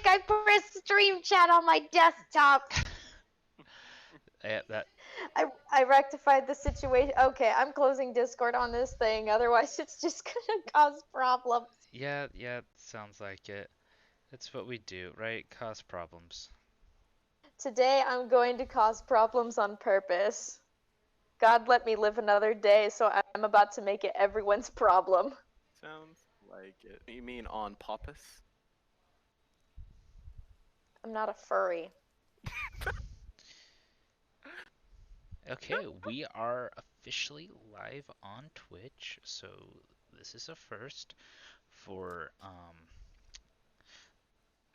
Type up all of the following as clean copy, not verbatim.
I pressed stream chat on my desktop. Yeah, that. I rectified the situation. Okay, I'm closing Discord on this thing. Otherwise, it's just gonna cause problems. Yeah, sounds like it. That's what we do, right? Cause problems. Today, I'm going to cause problems on purpose. God let me live another day, so I'm about to make it everyone's problem. Sounds like it. You mean on purpose? I'm not a furry. Okay, we are officially live on Twitch, so this is a first for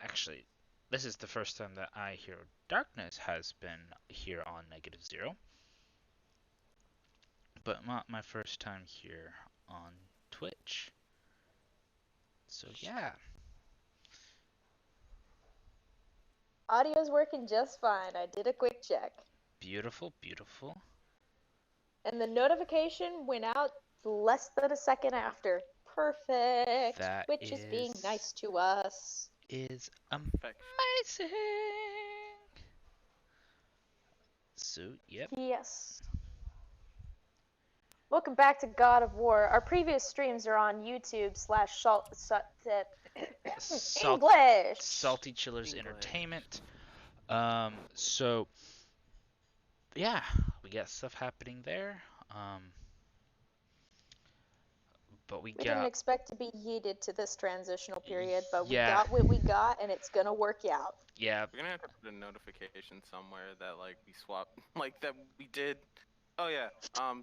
actually this is the first time that I Hear Darkness has been here on Negative Zero. But not my first time here on Twitch. So yeah. Audio's working just fine. I did a quick check. Beautiful, beautiful. And the notification went out less than a second after. Perfect. That Twitch is being nice to us. Is amazing. So, yep. Yes. Welcome back to God of War. Our previous streams are on YouTube / English. Salty Chillers Entertainment. So yeah, we got stuff happening there. But we didn't expect to be heated to this transitional period, but we got what we got, and it's gonna work out. Yeah. We're gonna have to put a notification somewhere that like we swap, like that we did. Oh yeah.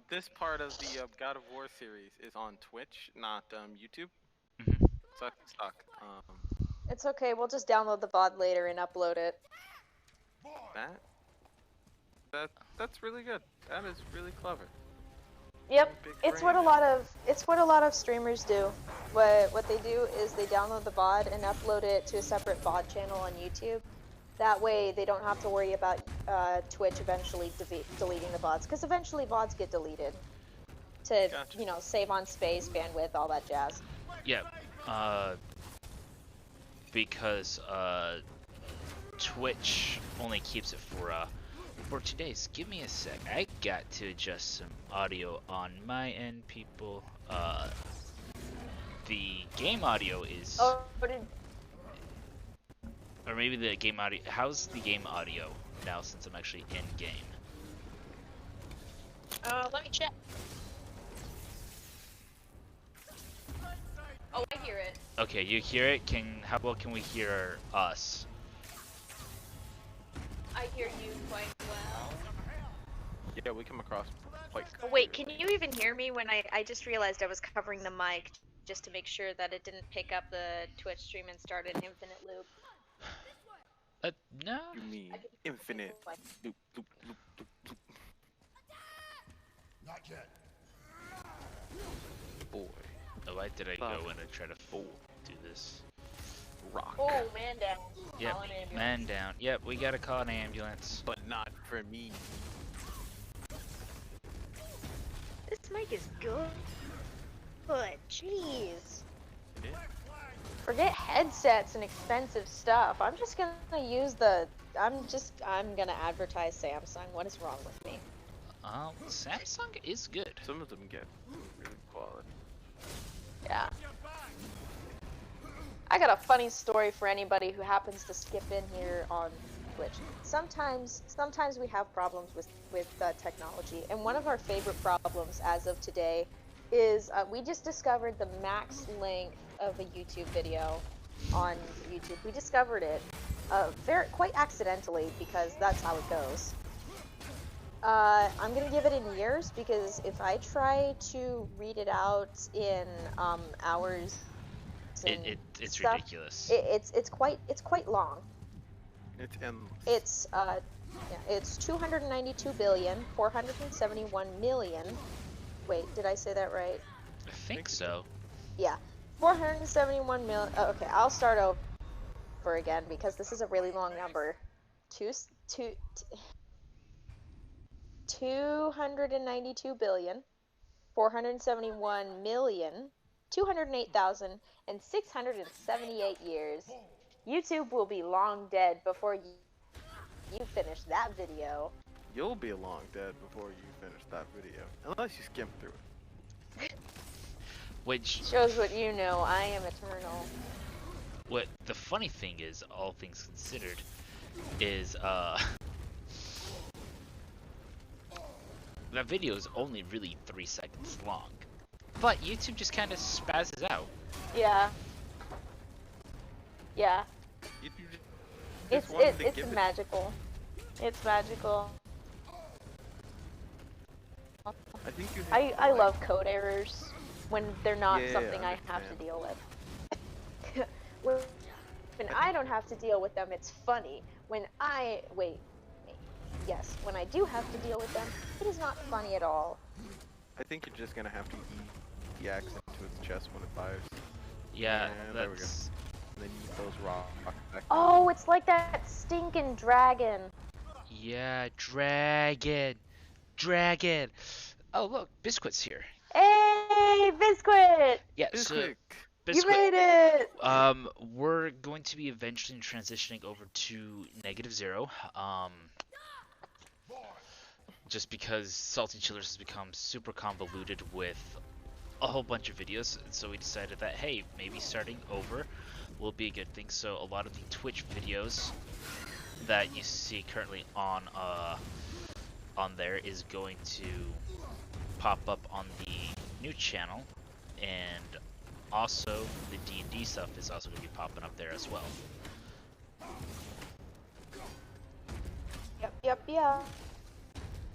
This part of the God of War series is on Twitch, not YouTube. Mm-hmm. So I stuck. It's okay. We'll just download the VOD later and upload it. That's really good. That is really clever. Yep, it's what a lot of streamers do. What they do is they download the VOD and upload it to a separate VOD channel on YouTube. That way they don't have to worry about Twitch eventually deleting the VODs, because eventually VODs get deleted to save on space, bandwidth, all that jazz. Yeah. Because Twitch only keeps it for today's. Give me a sec. I got to adjust some audio on my end, people. The game audio is. Oh, or maybe the game audio. How's the game audio now since I'm actually in game? Let me check. Oh, I hear it. Okay, you hear it? How well can we hear us? I hear you quite well. Yeah, we come across quite. Oh, wait, can you even hear me when I just realized I was covering the mic just to make sure that it didn't pick up the Twitch stream and start an infinite loop? No. You mean infinite loop, loop, loop, loop, loop. Not yet. Boy. Oh, why did I go in and try to do this? Rock. Oh, man down. Yep, man down. Yep, we gotta call an ambulance. But not for me. This mic is good. Good, jeez. Forget headsets and expensive stuff. I'm just gonna use I'm gonna advertise Samsung. What is wrong with me? Samsung is good. Some of them get really quality. Yeah. I got a funny story for anybody who happens to skip in here on Twitch. Sometimes we have problems with technology, and one of our favorite problems as of today is we just discovered the max length of a YouTube video on YouTube. We discovered it quite accidentally, because that's how it goes. I'm gonna give it in years, because if I try to read it out in hours, it's stuff, ridiculous. It's quite long. It's endless. It's 292,471,000,000. Wait, did I say that right? I think so. Yeah, 471 million. Oh, okay, I'll start over again because this is a really long number. 292,471,208,678 years. YouTube will be long dead before you finish that video. You'll be long dead before you finish that video, unless you skim through it. Which Shows what you know. I am eternal. what the funny thing is, all things considered, is that video is only really 3 seconds long, but YouTube just kind of spazzes out. Yeah. Yeah. You just wanted to It's give it- magical. It's magical. I think you. I love code errors when they're not Yeah, something I have to deal with. when I don't have to deal with them, it's funny. When I yes, when I do have to deal with them, it is not funny at all. I think you're just gonna have to eat the axe into its chest when it fires. Yeah, there we go. that's And then eat those rocks back. Oh, it's like that stinking dragon. yeah, dragon. Oh look, Biscuit's here. Hey, Biscuit! Yeah, This so quick. You Biscuit. made it! We're going to be eventually transitioning over to -0. Just because Salty Chillers has become super convoluted with a whole bunch of videos, and so we decided that hey, maybe starting over will be a good thing. So a lot of the Twitch videos that you see currently on there is going to pop up on the new channel, and also the D&D stuff is also going to be popping up there as well. Yep.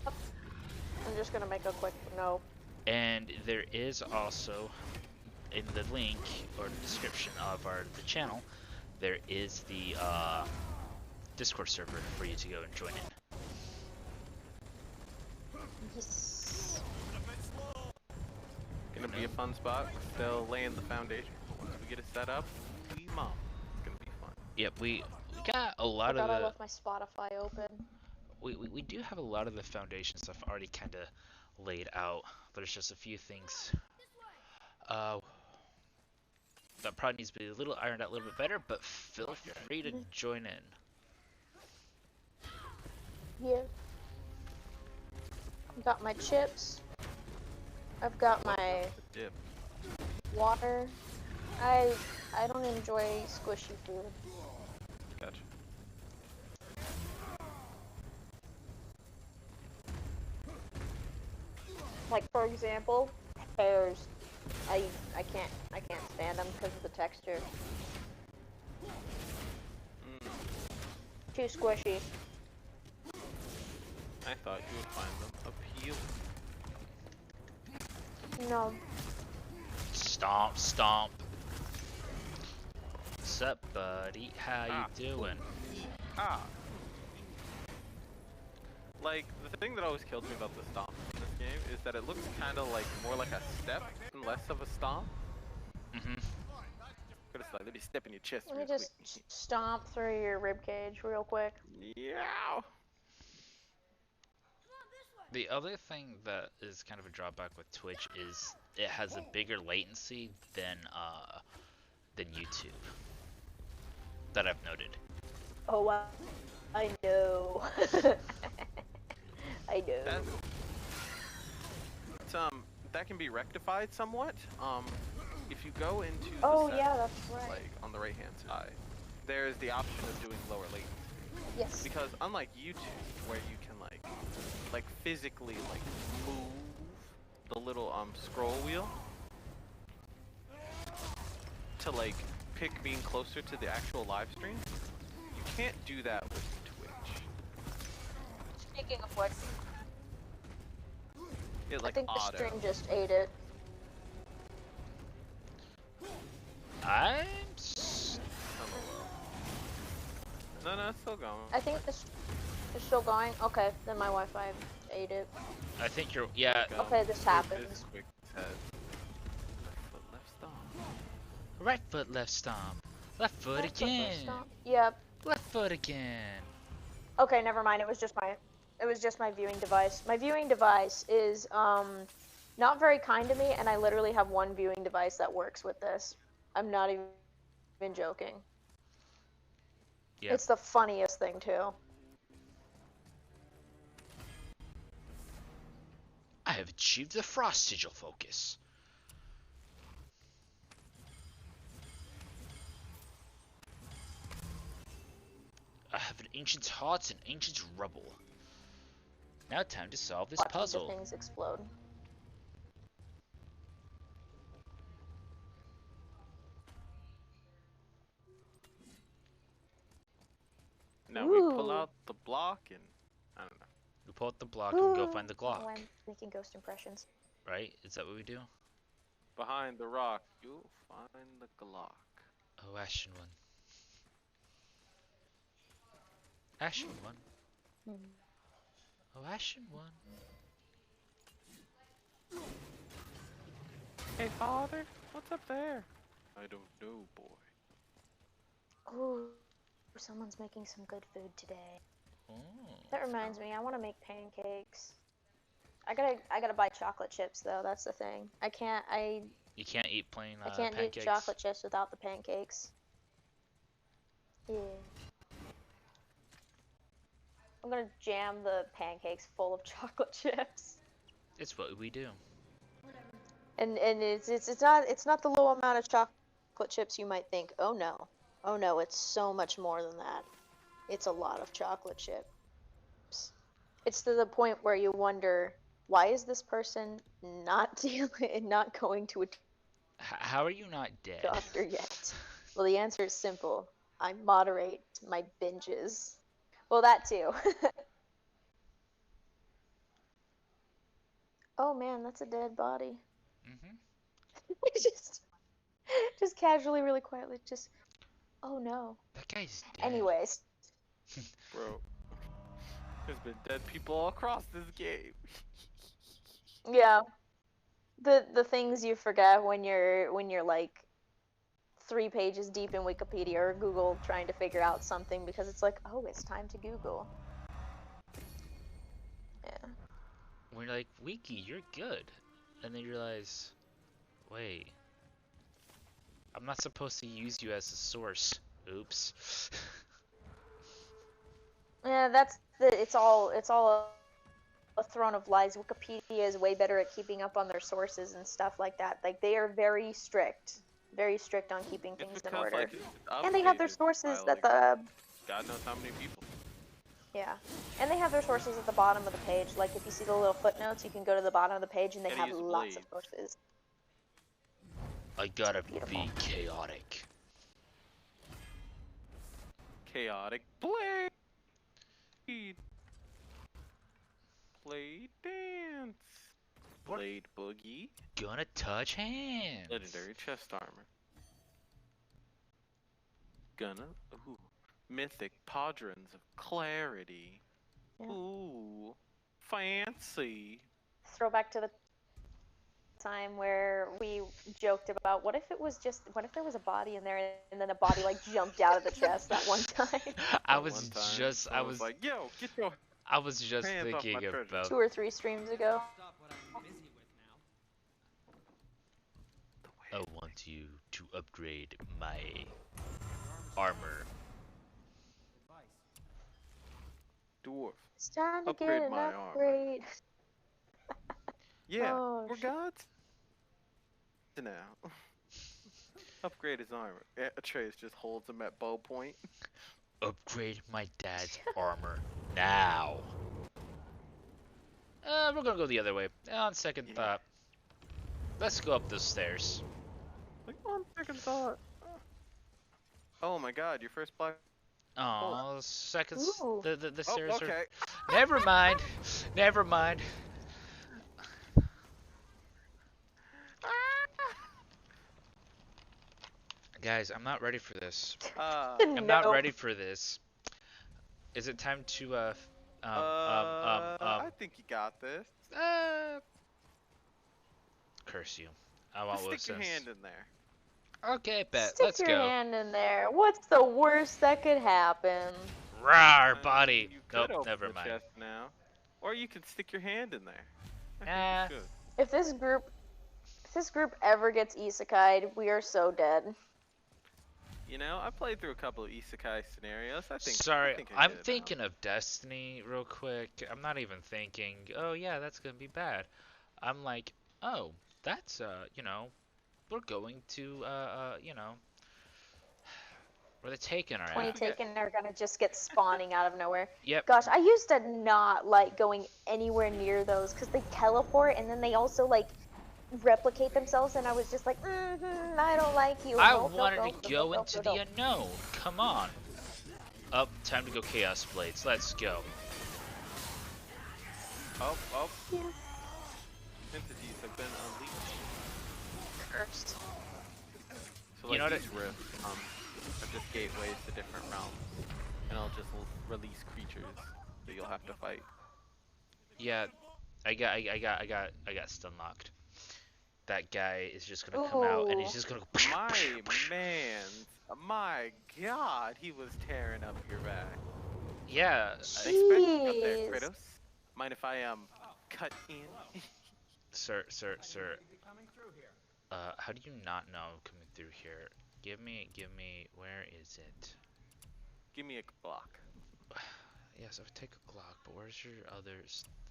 I'm just gonna make a quick note. And there is also, in the link or the description of the channel, there is the Discord server for you to go and join in. Yes. Gonna be a fun spot. Still laying the foundation. Once we get it set up, it's gonna be fun. Yep, we got a lot of I the left my Spotify open. we do have a lot of the foundation stuff already kind of laid out. There's just a few things that probably needs to be a little ironed out a little bit better, but feel free to join in. Here. I've got my chips. I've got my Dip. water. I don't enjoy squishy food. Gotcha. Like for example, pears. I can't stand them because of the texture. Too squishy. I thought you would find them appealing. No. Stomp. What's up, buddy? How you doing? Like, the thing that always kills me about the stomp in this game is that it looks kind of like more like a step and less of a stomp. Mm-hmm. Could have let me step in your chest. Let me real just quick. stomp through your rib cage real quick. Yeah. The other thing that is kind of a drawback with Twitch is it has a bigger latency than YouTube. That I've noted. Oh wow. I know. I know. That can be rectified somewhat. If you go into the Oh settings, yeah, that's right. like on the right hand side, there's the option of doing lower latency. Yes. Because unlike YouTube, where you can like physically like move the little scroll wheel to like pick being closer to the actual live stream, you can't do that with Twitch. Speaking of which, It like I think the auto. stream just ate it. No, it's still going. I think this is still going. Okay, then my Wi-Fi ate it. I think you're. Yeah. Okay, this happens. This quick head. Left stomp. Right foot, left stomp. Left foot Left foot, again. left stomp. Yep. Left foot again. Okay, never mind. It was just my viewing device. My viewing device is not very kind to me, and I literally have one viewing device that works with this. I'm not even joking. Yeah. It's the funniest thing too. I have achieved the frost sigil focus. I have an ancient's heart and ancient's rubble. Now time to solve this Watching puzzle. the things explode. Now we pull Ooh. out the block and I don't know. We pull out the block and we go find the Oh, Glock. I'm making ghost impressions. Right? Is that what we do? Behind the rock, you'll find the Glock. Oh, Ashen One. Ashen One. Hmm. Oh, Ashen One. Hey, father, what's up there? I don't know, boy. Ooh, someone's making some good food today. Oh. That reminds me, I want to make pancakes. I gotta buy chocolate chips though. That's the thing. I can't You can't eat plain I can't pancakes? do chocolate chips without the pancakes. Yeah. I'm gonna jam the pancakes full of chocolate chips. It's what we do. And it's not the low amount of chocolate chips you might think. Oh no, it's so much more than that. It's a lot of chocolate chips. It's to the point where you wonder, why is this person not going to a How are you not dead? doctor yet? Well, the answer is simple. I moderate my binges. Well, that too. Oh man, that's a dead body. Mm-hmm. just casually, really quietly, just, oh no. That guy's dead. Anyways. Bro, there's been dead people all across this game. Yeah. The things you forget when you're like 3 pages deep in Wikipedia or Google trying to figure out something, because it's like, oh, it's time to Google. Yeah. We're like, Wiki, you're good. And then you realize, wait, I'm not supposed to use you as a source. Oops. Yeah, it's all a throne of lies. Wikipedia is way better at keeping up on their sources and stuff like that. Like, they are very strict on keeping things in order. Like, and they have their updated sources by, at the God knows how many people. yeah. And they have their sources at the bottom of the page. Like, if you see the little footnotes, you can go to the bottom of the page and they Gotta have use lots of blades. sources. I gotta Beautiful. be chaotic. Chaotic blade. Blade dance. What? Blade boogie. Gonna touch hands. Legendary chest armor. Gonna. Ooh. Mythic Padrons of Clarity. Yeah. Ooh. Fancy. Throwback to the time where we joked about what if there was a body in there and then a body like jumped out of the chest that one time. I That was one time, just someone was like, yo, get your I was just hands off thinking my treasure. about 2 or 3 streams ago. Stop what I'm busy with now. I want you to upgrade my armor. Advice. Dwarf. It's time to Upgrade get an my armor. upgrade. Yeah, Oh, we're shit. gods now. Upgrade his armor. Atreus just holds him at bow point. Upgrade my dad's armor now. We're gonna go the other way. On second Yeah. thought, let's go up those stairs. Like, on second thought. Oh my god, your first black. Oh, second. Ooh. The stairs Oh, okay. are. Never mind. Never mind. Guys, I'm not ready for this. I'm not ready for this. Is it time to I think you got this. curse you. I want Just Will stick your sense. hand in there. Okay, bet. Stick Let's your go. hand in there. What's the worst that could happen? Rawr, buddy. You could Nope, open never the mind. chest now. Or you can stick your hand in there. I Nah. think you should. If this group ever gets isekai'd, we are so dead. You know, I played through a couple of isekai scenarios. I Sorry, think I I'm get it now. thinking of Destiny real quick. I'm not even thinking, oh yeah, that's gonna be bad. I'm like, oh, that's you know, we're going to you know, where the Taken are 20 at. taken are gonna just get spawning out of nowhere. Yep. Gosh, I used to not like going anywhere near those because they teleport and then they also like replicate themselves, and I was just like, I don't like you. I Nope, nope, wanted nope, to nope, nope, go nope, into nope, the nope. unknown. Come on. Up, time to go Chaos Blades. Let's go. Oh, Yeah. entities have been unleashed. Cursed. So You like know what these rifts are just gateways to different realms, and I'll just release creatures that you'll have to fight. Yeah, I got stun locked. That guy is just gonna come out and he's Ooh. just gonna go. My man, my God, he was tearing up your back. Yeah, Nice back up there, Jeez. Kratos. Mind if I cut in? sir. Coming through here. How do you not know I'm coming through here? Give me. Where is it? Give me a Glock. Yes, I would take a Glock, but where's your other?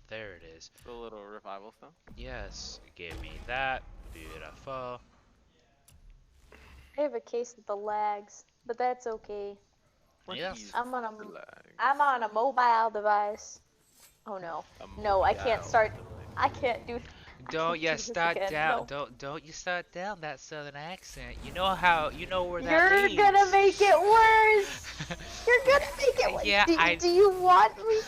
There it is. The little revival stone. Yes, give me that. Beautiful. I have a case of the lags, but that's okay. Yes. I'm on a Relax. mobile device. Oh no. No, I can't start. I can't do. Don't you do this start again. down. No. Don't you start down that southern accent. You know where that You're leads. gonna make it worse. You're gonna make it worse. Yeah, do you want me?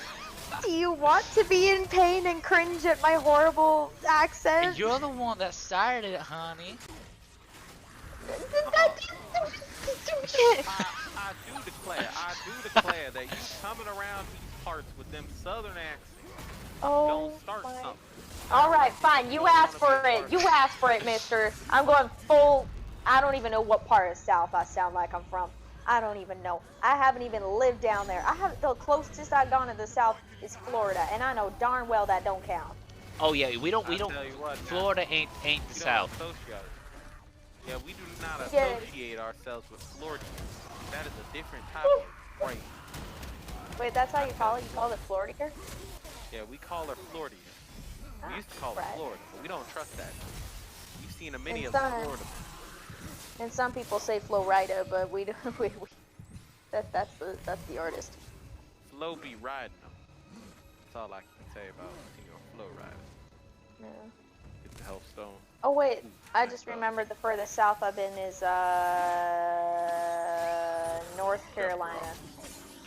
Do you want to be in pain and cringe at my horrible accent? You're the one that started it, honey. I do declare that you coming around these parts with them southern accents. Oh Don't start my. something. All right, fine. You asked for it. You asked for it, mister. I'm going full. I don't even know what part of South I sound like I'm from. I don't even know. I haven't even lived down there. The closest I've gone to the South is Florida, and I know darn well that don't count. Oh yeah, we don't. Tell you what, Florida ain't the we don't South. associate. Yeah, we do not Yeah. associate ourselves with Floridians. That is a different type of race. Wait, that's how you call it? You call it Florida? Yeah, we call her Floridians. We used to call her right. Florida, but we don't trust that. We've seen a many And of some- Florida. And some people say Florida, but we don't. That's the artist. Flo be riding them. That's all I can say about Senor Flo riding. Yeah. Get the health stone. Oh wait, I Nice just job. remembered the furthest south I've been is North Carolina.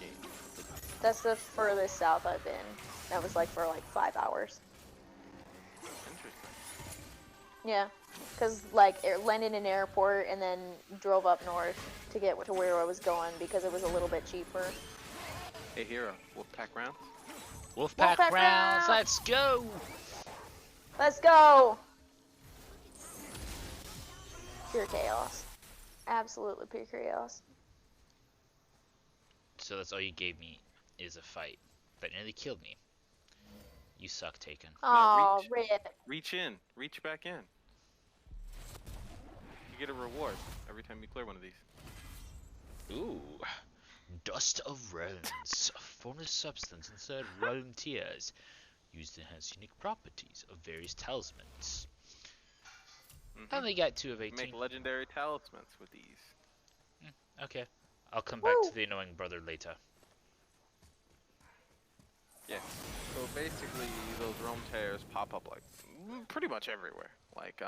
Game. That's the furthest south I've been. That was like for like 5 hours. Interesting. Yeah, cause like landed in airport and then drove up north to get to where I was going because it was a little bit cheaper. Hey, hero. Wolfpack rounds. Wolfpack Wolfpack rounds. rounds. Let's go. Let's go! Pure chaos. Absolutely pure chaos. So that's all you gave me is a fight that nearly killed me. You suck, Taken. Oh, reach. rip. Reach in. Reach back in. You get a reward every time you clear one of these. Ooh. Dust of Realms. A formless substance inside realm tiers. Used to enhance unique properties of various talismans. I only got 2 of 18. Make legendary talismans with these. Okay. I'll come back Woo. to the annoying brother later. Yeah. So basically, those realm tears pop up like pretty much everywhere. Like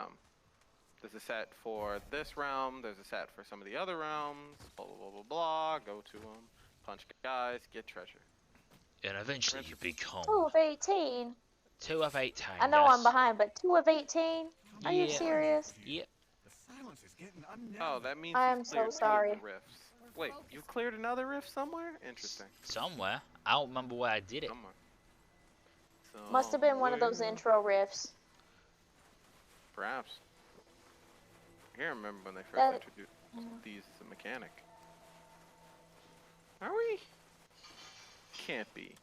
there's a set for this realm. There's a set for some of the other realms. Blah blah blah blah blah. Go to them, punch guys, get treasure. And eventually you become 2 of 18. 2 of 18. I know yes. I'm behind, but 2 of 18? Are you Yeah. serious? Yep. The silence is getting unknown. Oh, that means I you've am so cleared 2 of the sorry. rifts. Wait, you cleared another rift somewhere? Interesting. Somewhere. I don't remember where I did it. Somewhere. Must have been one of those Somewhere. intro riffs. Perhaps. I can't remember when they first That- introduced these as a mechanic. Are we? Can't be.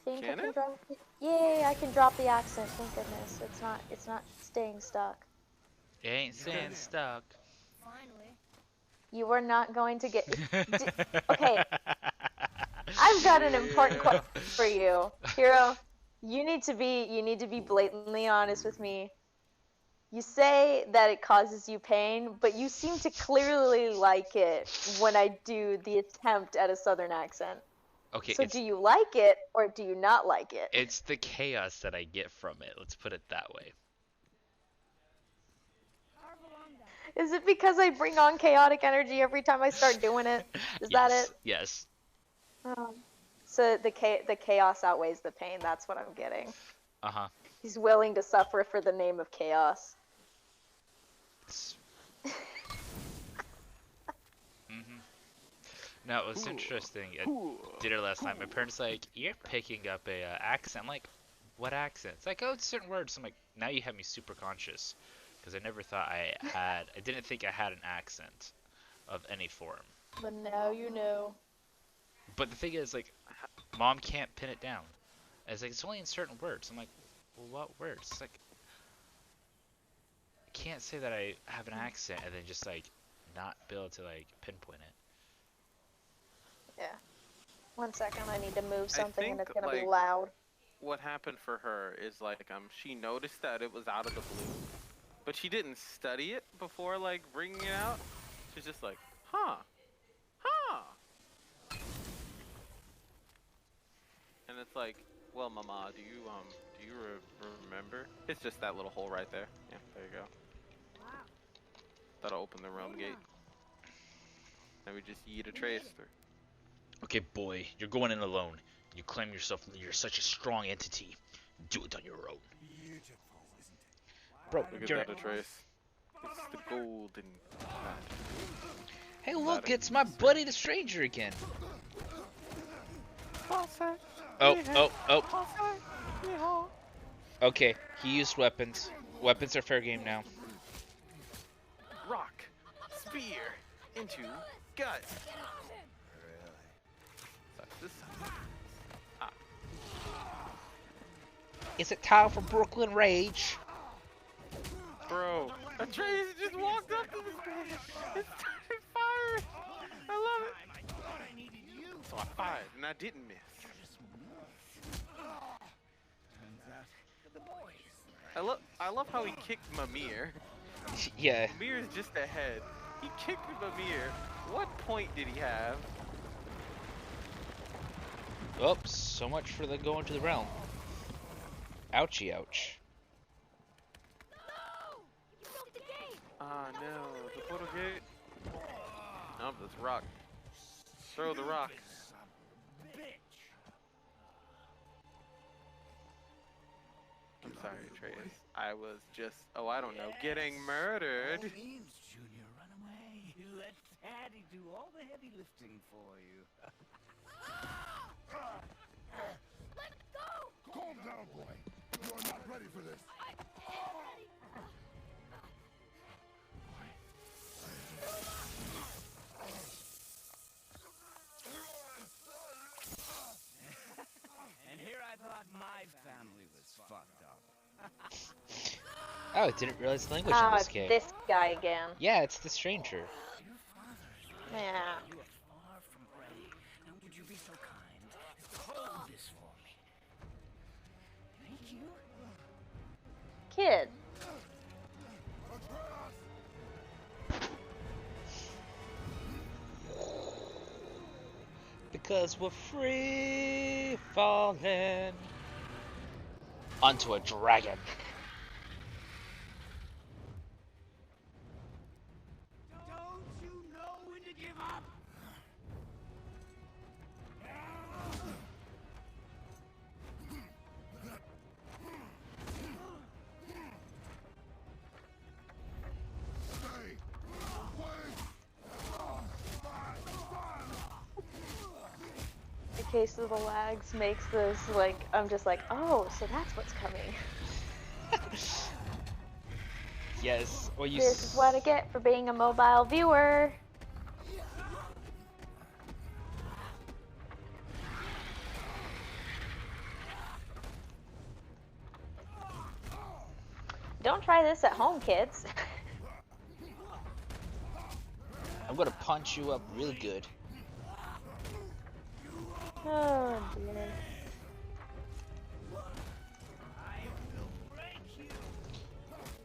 Think Can I can it? drop it? Yay, I can drop the accent, thank goodness. It's not staying stuck. It ain't staying stuck. Finally. You are not going to get. Okay, I've got an important question for you, Hero. You need to be blatantly honest with me. You say that it causes you pain, but you seem to clearly like it when I do the attempt at a southern accent. Okay, So do you like it or do you not like it? it's the chaos that I get from it. Let's put it that way. Is it because I bring on chaotic energy every time I start doing it? Is that it? Yes. Oh. So the chaos outweighs the pain. That's what I'm getting. Uh-huh. He's willing to suffer for the name of chaos. Mm-hmm. Now, it was interesting. I did it last night. My parents like, you're picking up a accent. I'm like, what accent? It's like, oh, it's certain words. I'm like, now you have me super conscious. Because I never thought I didn't think I had an accent of any form. But now you know. But the thing is, like, Mom can't pin it down. It's like, it's only in certain words. I'm like, well, what words? It's like, I can't say that I have an accent and then just, like, not be able to, like, pinpoint it. Yeah. 1 second, I need to move something and it's think, gonna be like, loud. What happened for her is like she noticed that it was out of the blue, but she didn't study it before like bringing it out. She's just like, huh. And it's like, well, Mama, do you remember? It's just that little hole right there. Yeah, there you go. That'll open the realm gate. And we just yeet a trace through. Okay, boy, you're going in alone. You claim yourself you're such a strong entity. Do it on your own. Beautiful, isn't it? Bro, Look you're... at that trace. It's the golden. Hey, look, it's my buddy the stranger again. Oh. Okay, he used weapons. Weapons are fair game now. Rock, spear, into gut. Is it time for Brooklyn Rage? Bro, a trace just walked up to this man. It started firing. I love it. So I fired and I didn't miss. I love how he kicked Mimir. Yeah. Mimir is just ahead. He kicked Mimir. What point did he have? Oops, so much for the going to the realm. Ouchie, ouch. Ah, no. The portal gate. Oh, this rock. Throw the rock. I'm sorry, Atreus. I was just, I don't know, getting murdered. Means, Junior, run away. Let Daddy do all the heavy lifting for you. Let go! Calm down, boy. You are not ready for this. And here I thought my family was fucked up. Oh, I didn't realize the language in this game. This guy again. Yeah, it's the stranger. Yeah. You are far from ready. Now would you be so kind as to hold this for me? Thank you. Kid. Because we're free falling onto a dragon. Don't you know when to give up? Stay. Wait. The case of the lags makes this like, I'm just like, oh, so that's what's coming. Yes. Well, you. This is what I get for being a mobile viewer. Don't try this at home, kids. I'm gonna punch you up real good. Oh dear.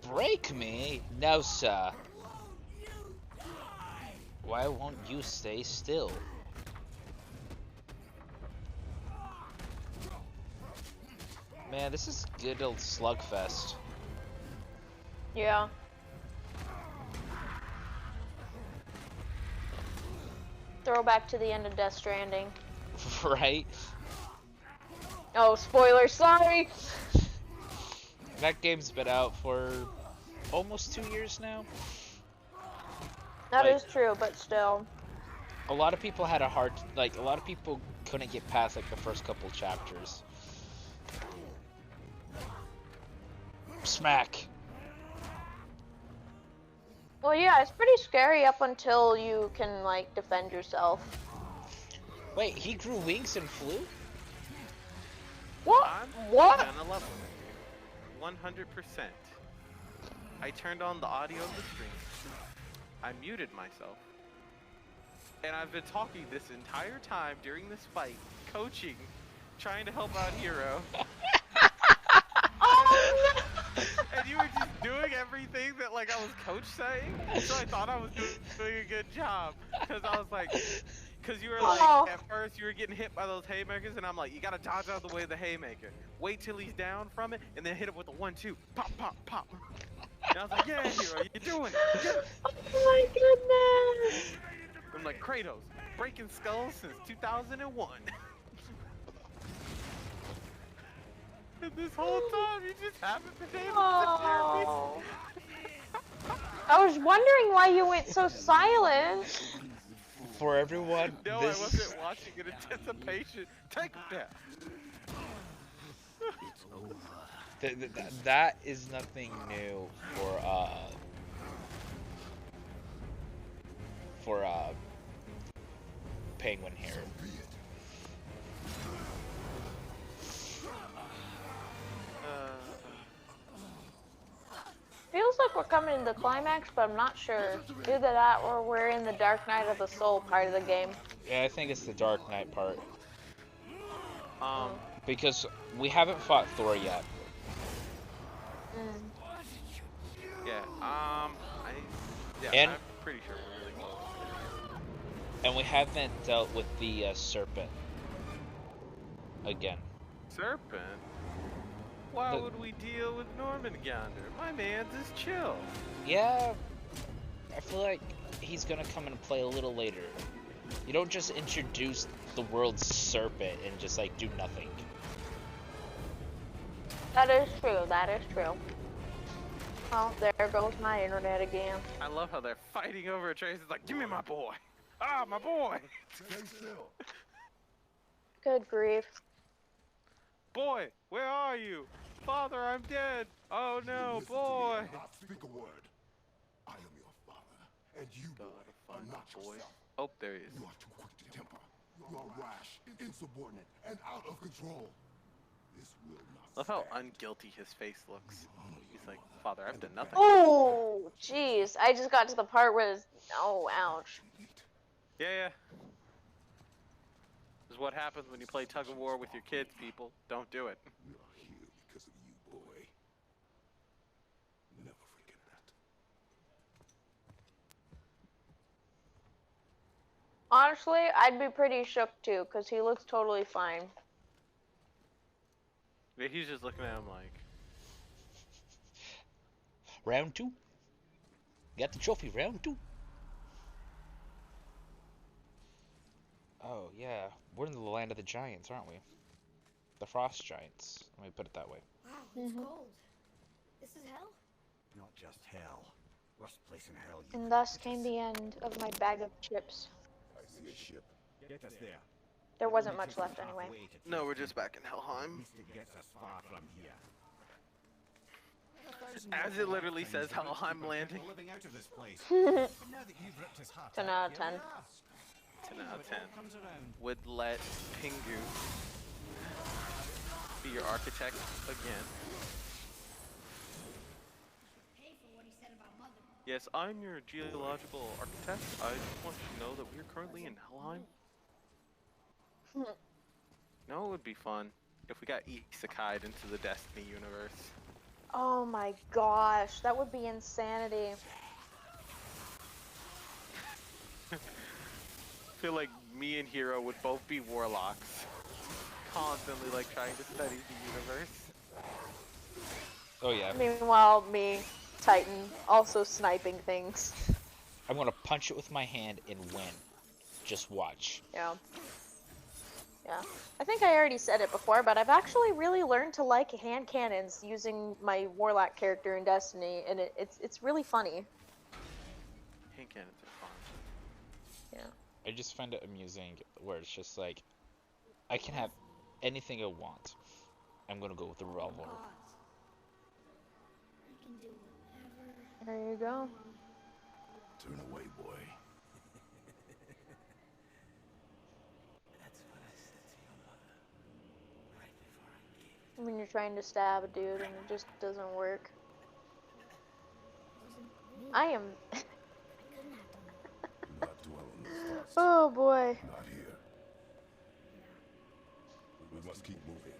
Break me? No, sir. Why won't you stay still? Man, this is good old slugfest. Yeah. Throwback to the end of Death Stranding. Right? Oh, spoiler, sorry! That game's been out for almost 2 years now. That Like- is true, but still. A lot of people had a hard, like, a lot of people couldn't get past, like, the first couple chapters. Smack! Well, yeah, it's pretty scary up until you can, like, defend yourself. Wait, he grew wings and flew? What? I'm What? gonna level it. 100%. I turned on the audio of the stream. I muted myself. And I've been talking this entire time during this fight, coaching, trying to help out Hero. Oh, no! And you were just doing everything that like I was coach saying. So I thought I was doing a good job. Cause I was like, cause you were like, Oh. at first you were getting hit by those haymakers and I'm like, you gotta dodge out of the way of the haymaker. Wait till he's down from it and then hit him with a 1-2. Pop, pop, pop. And I was like, yeah, Hero, you're doing it. You're... Oh my goodness! I'm like, Kratos, breaking skulls since 2001. And this whole time you just haven't been able to hear me. Oh. I was wondering why you went so silent. For everyone, No, this... I wasn't watching in anticipation. Take that. That is nothing new for Penguin here. Feels like we're coming to the climax, but I'm not sure. Either that or we're in the Dark Knight of the Soul part of the game. Yeah, I think it's the Dark Knight part. Um, Because we haven't fought Thor yet. yeah, And- I'm pretty sure we're really close. And we haven't dealt with the serpent again. Serpent? Why The- would we deal with Norman Gander? My man's is chill. Yeah, I feel like he's gonna come into play a little later. You don't just introduce the world's serpent and just like do nothing. That is true, that is true. Oh, there goes my internet again. I love how they're fighting over Trace. It's like, give me my boy. Ah, my boy. Stay still. Good grief. Boy, where are you? Father, I'm dead. Oh no, Listen to me boy. and not speak a word. I am your father, and you, boy, are not yourself. Oh, there he is. You are too quick to temper. You are rash, insubordinate, and out of control. This will not Love how stand. unguilty his face looks. He's like, Father, I've done nothing. Oh, jeez. I just got to the part where it's... Oh, ouch. Yeah. This is what happens when you play tug of war with your kids, people. Don't do it. We are here because of you, boy. Never forget that. Honestly, I'd be pretty shook too, because he looks totally fine. Yeah, he's just looking at him like, Round 2. Got the trophy, round 2. Oh yeah, we're in the land of the giants, aren't we? The frost giants. Let me put it that way. Wow, it's cold. This is hell? Not just hell. Worst place in hell. And thus came the end of my bag of chips. I see a ship. Get us there. There wasn't much left anyway. no, we're just back in Helheim. It gets us far from here. As it literally says Helheim landing. Living out of this place. Now that you've ripped his heart 10 out, out of here 10. we are. 10 out of 10. Comes around. Would let Pingu be your architect again. Pay for what he said about mother. Yes, I'm your geological architect. I just want you to know that we're currently in Helheim. No, it would be fun if we got isekai'd into the Destiny universe. Oh my gosh, that would be insanity. I feel like me and Hero would both be warlocks, constantly like trying to study the universe. Oh yeah. Meanwhile, me, Titan, also sniping things. I'm gonna punch it with my hand and win. Just watch. Yeah. Yeah. I think I already said it before, but I've actually really learned to like hand cannons using my Warlock character in Destiny, and it's really funny. Hand cannons are fun. Yeah. I just find it amusing where it's just like, I can have anything I want. I'm gonna go with the revolver. I can do whatever. There you go. Turn away, boy. That's what I said to your mother. Right before I gave it. When you're trying to stab a dude and it just doesn't work. Wasn't me. I am. I couldn't have done that. Do not dwell on the past. Oh boy. Not here. We must keep moving.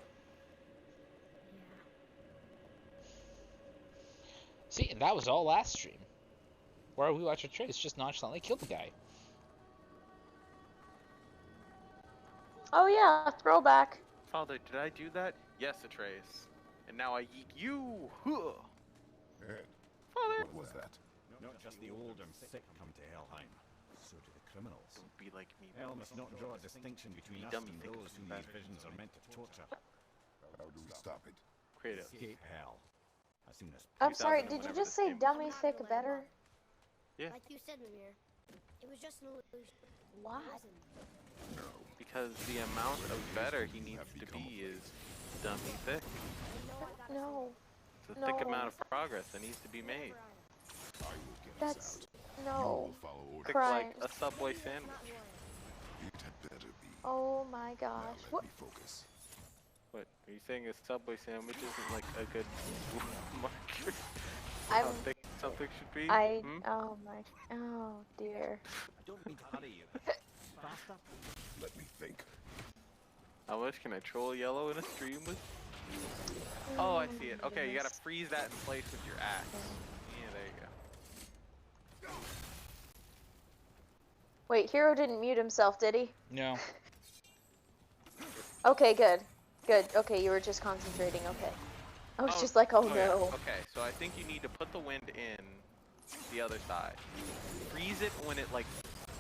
See, and that was all last stream. Where we watched Atreus just nonchalantly kill the guy. Oh yeah, throwback. Father, did I do that? Yes, Atreus. And now I yeet you! Huh. Ed, Father! what was that? Not just the old and sick come to Helheim, so do the criminals. Don't be like me. Hell must not draw a distinction between us Dummy and thinks those whom that. these visions are meant to torture. How do we stop it? Kratos. Escape hell. As soon as I'm sorry, 2000 did you whenever just this say game was dummy released. thick better? Yeah. Like you said, Mimir. It was just an illusion. Why? It wasn't. Because the amount of better he needs to be is dummy thick. No. It's a thick No. amount of progress that needs to be made. I will get us That's out. You no. will follow orders. Thick Christ. like a Subway sandwich. It had better be. Oh my Now gosh. let What? me focus. What, are you saying a Subway sandwich isn't like a good marker I'm. how thick something should be? I. Hmm? Oh my. Oh dear. I don't mean to hurry you, but faster. Let me think. How much can I troll yellow in a stream with? Oh, I see it. Okay, you gotta freeze that in place with your axe. Yeah, there you go. Wait, Hero didn't mute himself, did he? No. Okay, good. Good. Okay, you were just concentrating. Okay. I was just like, oh yeah. no. Okay, so I think you need to put the wind in the other side. Freeze it when it like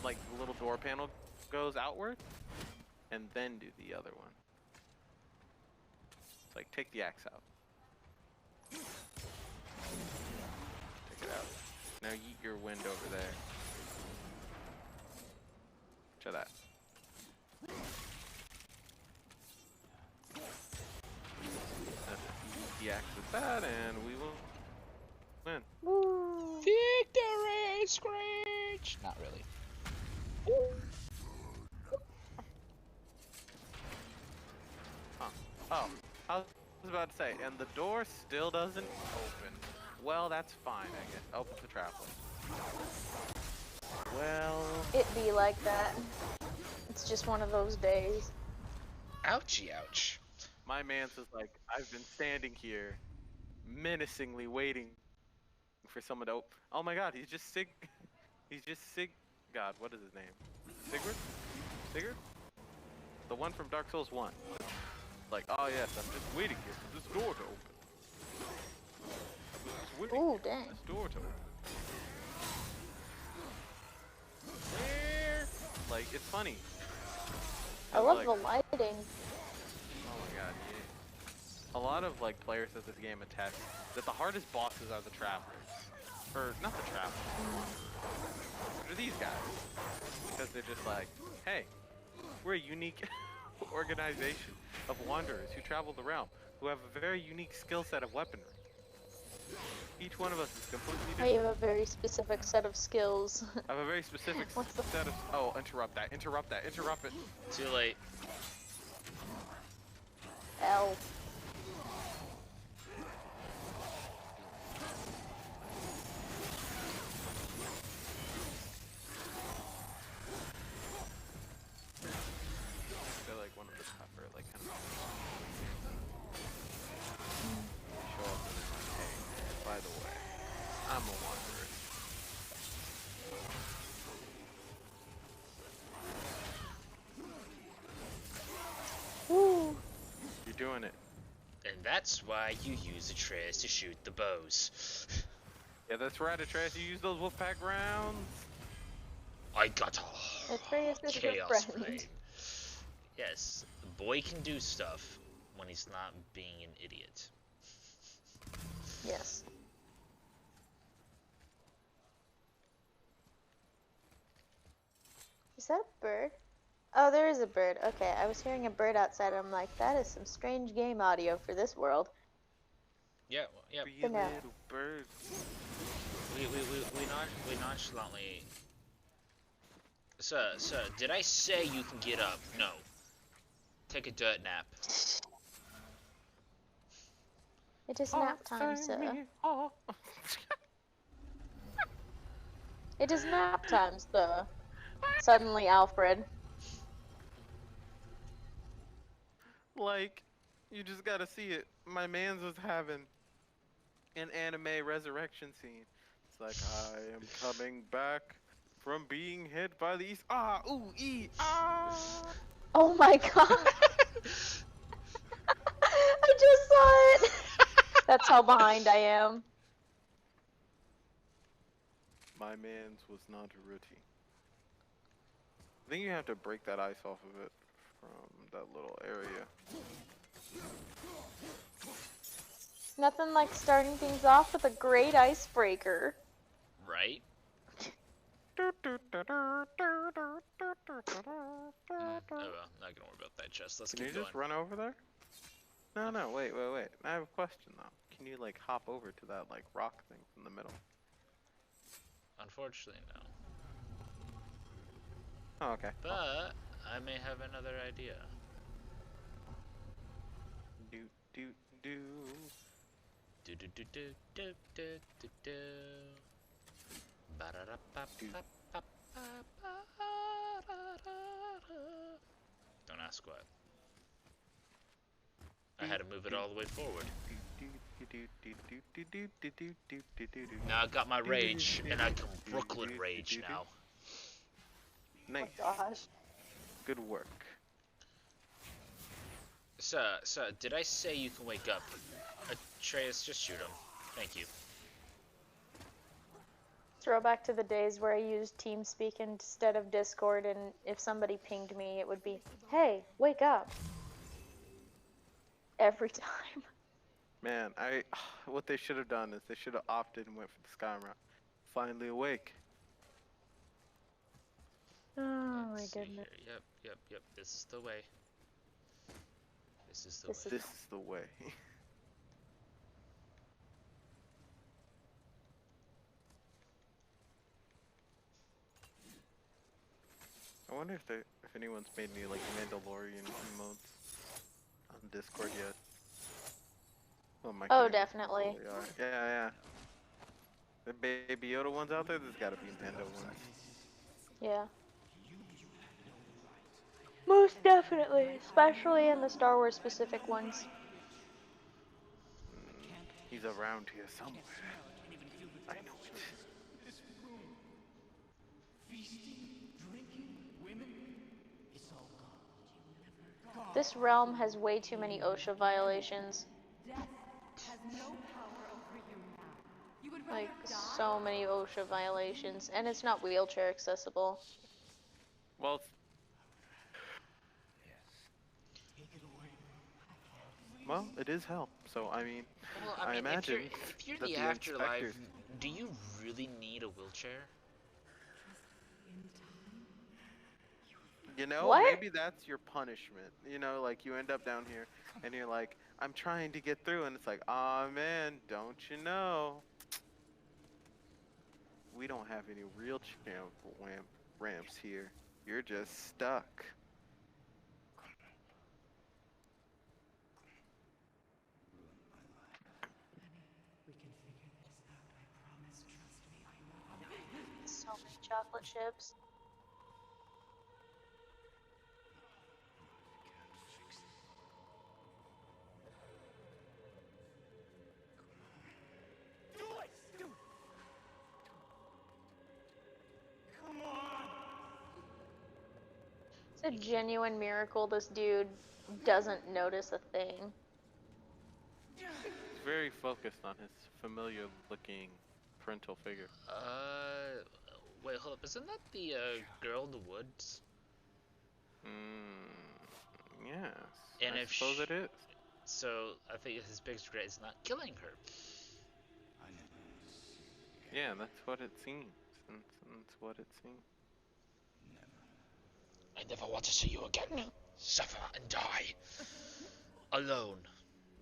the little door panel goes outward, and then do the other one. It's like take the axe out. Take it out. Now yeet your wind over there. Try that. The axe with that, and we will win. Woo. Victory, Screech! Not really. Huh. Oh, I was about to say, and the door still doesn't open. Well, that's fine, I guess. Open the trap one. Well, It be like that. It's just one of those days. Ouchie, ouch. my man's is like, I've been standing here, menacingly waiting for someone to open. Oh my god, he's just Sig. God, what is his name? Sigurd? Sigurd? The one from Dark Souls 1. Like, oh yes, I'm just waiting here for this door to open. I'm just waiting Ooh, for dang. this door to open. Where? Like, it's funny. I love like, the lighting. Oh my god, yeah. A lot of like players of this game attest that the hardest bosses are the travelers. Or not the travelers. They're these guys. Because they're just like, hey, we're a unique organization of wanderers who travel the realm, who have a very unique skill set of weaponry. Each one of us is completely I different. have a very specific set of skills. I have a very specific What's the- set of. Oh, interrupt that! Interrupt that! Interrupt it! Too late. L. That's why you use Atreus to shoot the bows. Yeah, that's right, Atreus. You use those Wolfpack rounds. I got a Atreus is your chaos friend. flame. Yes, the boy can do stuff when he's not being an idiot. Yes. Is that a bird? Oh, there is a bird. Okay, I was hearing a bird outside. I'm like, that is some strange game audio for this world. Yeah, yeah. Three But no. little birds. We nonchalantly. Sir, did I say you can get up? No. Take a dirt nap. It is nap time, sir. Oh. It is nap time, sir. Suddenly, Alfred. Like, you just gotta see it. My man's was having an anime resurrection scene. It's like, I am coming back from being hit by the east. Ah, ooh, ah. Oh my god! I just saw it! That's how behind I am. My man's was not rooty. I think you have to break that ice off of it from that little area. Nothing like starting things off with a great icebreaker. Right? Oh well, not gonna worry about that chest. Let's Can you keep going. just run over there? No, wait. I have a question though. Can you like hop over to that like rock thing in the middle? Unfortunately, no. Oh, okay. But I may have another idea. Do do do. Do do do do do do do do. Don't ask what. I had to move it all the way forward. Now I got my rage, and I can Brooklyn rage now. Nice. Oh gosh. Good work. Sir, did I say you can wake up? Atreus, just shoot him. Thank you. Throwback to the days where I used TeamSpeak instead of Discord, and if somebody pinged me, it would be, hey, wake up. Every time. Man, what they should have done is they should have opted and went for the Skyrim route. Finally awake. Oh my Let's see goodness. here. Yep. This is the way. This is the This way. This is the way. I wonder if anyone's made any like Mandalorian emotes on Discord yet. Well, my Oh, characters definitely. probably are. Yeah. The Baby Yoda ones out there, there's gotta be Mando ones. Yeah. Most definitely, especially in the Star Wars specific ones. He's around here somewhere. I know it. This realm has way too many OSHA violations. Like, so many OSHA violations, and it's not wheelchair accessible. Well, it is hell. So I mean, Well, I mean, imagine if you're that the the afterlife, inspectors- do you really need a wheelchair? You know, What? maybe that's your punishment. You know, like you end up down here and you're like, I'm trying to get through, and it's like, aw man, don't you know? We don't have any real ramps here. You're just stuck. So many chocolate chips. It's a genuine miracle this dude doesn't notice a thing. very focused on his familiar-looking parental figure. Wait, hold up. Isn't that the girl in the woods? Yes. And I if suppose it is. So I think his biggest regret is not killing her. Yeah, that's what it seems. That's what it seems. I never want to see you again. Suffer and die. Alone.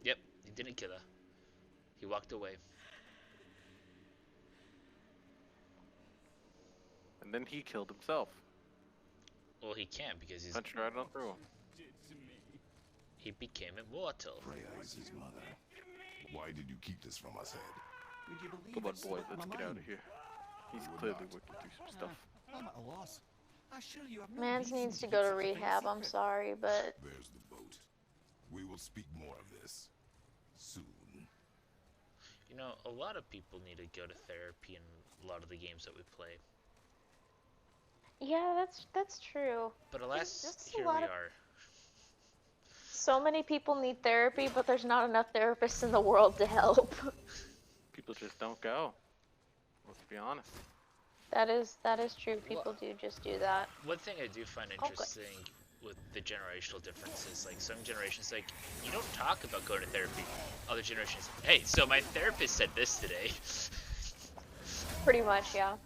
Yep, he didn't kill her. He walked away. And then he killed himself. Well, he can't because he's Punched right on through him. he became immortal. Freya is his mother. Why did you keep this from us, Ed? Would you believe Come on, it boys, slipped let's my get out mind? of here. He's You would clearly not. working through some stuff. I'm at a loss. I assure you have no Mans reason needs to keep go to such a thing a rehab. I'm secret. sorry, but There's the boat. We will speak more of this soon. You know, a lot of people need to go to therapy in a lot of the games that we play. yeah, that's true. But alas, just a here lot we of- are. So many people need therapy, but there's not enough therapists in the world to help. People just don't go. Let's be honest. That is true. People do just do that. One thing I do find Okay. interesting with the generational differences, like some generations, like you don't talk about going to therapy. Other generations, hey, so my therapist said this today. Pretty much, yeah.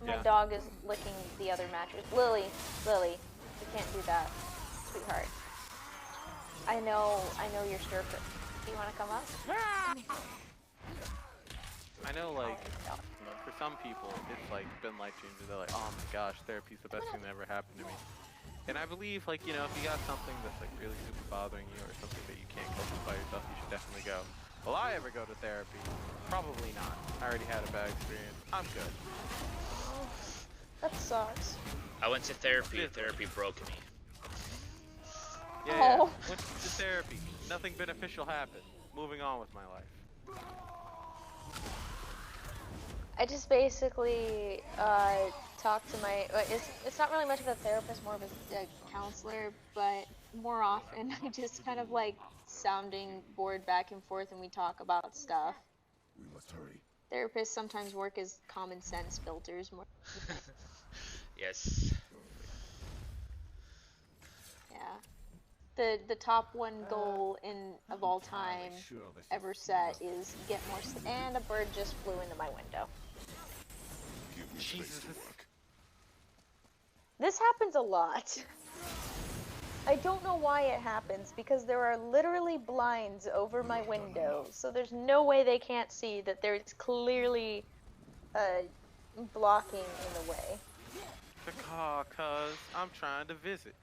My Yeah. dog is licking the other mattress. Lily, you can't do that, sweetheart. I know you're stir. Do you want to come up? I know, like, No. for some people, it's like been life-changing. They're like, oh my gosh, therapy's the best thing that ever happened to me. And I believe, like, you know, if you got something that's like really super bothering you or something that you can't cope with by yourself, you should definitely go. Will I ever go to therapy? Probably not. I already had a bad experience. I'm good. That sucks. I went to therapy. Therapy broke me. Yeah, Oh. went to therapy. Nothing beneficial happened. Moving on with my life. I just basically talk to my. It's not really much of a therapist, more of a counselor, but more often I just kind of like sounding board back and forth, and we talk about stuff. We must hurry. Therapists sometimes work as common sense filters. More, Yes. yeah. The top one goal of all time Sure this is ever set is get more. And a bird just flew into my window. Give me space Jesus. to work. This happens a lot. I don't know why it happens, because there are literally blinds over my window, so there's no way they can't see that there's clearly blocking in the way. Cause I'm trying to visit.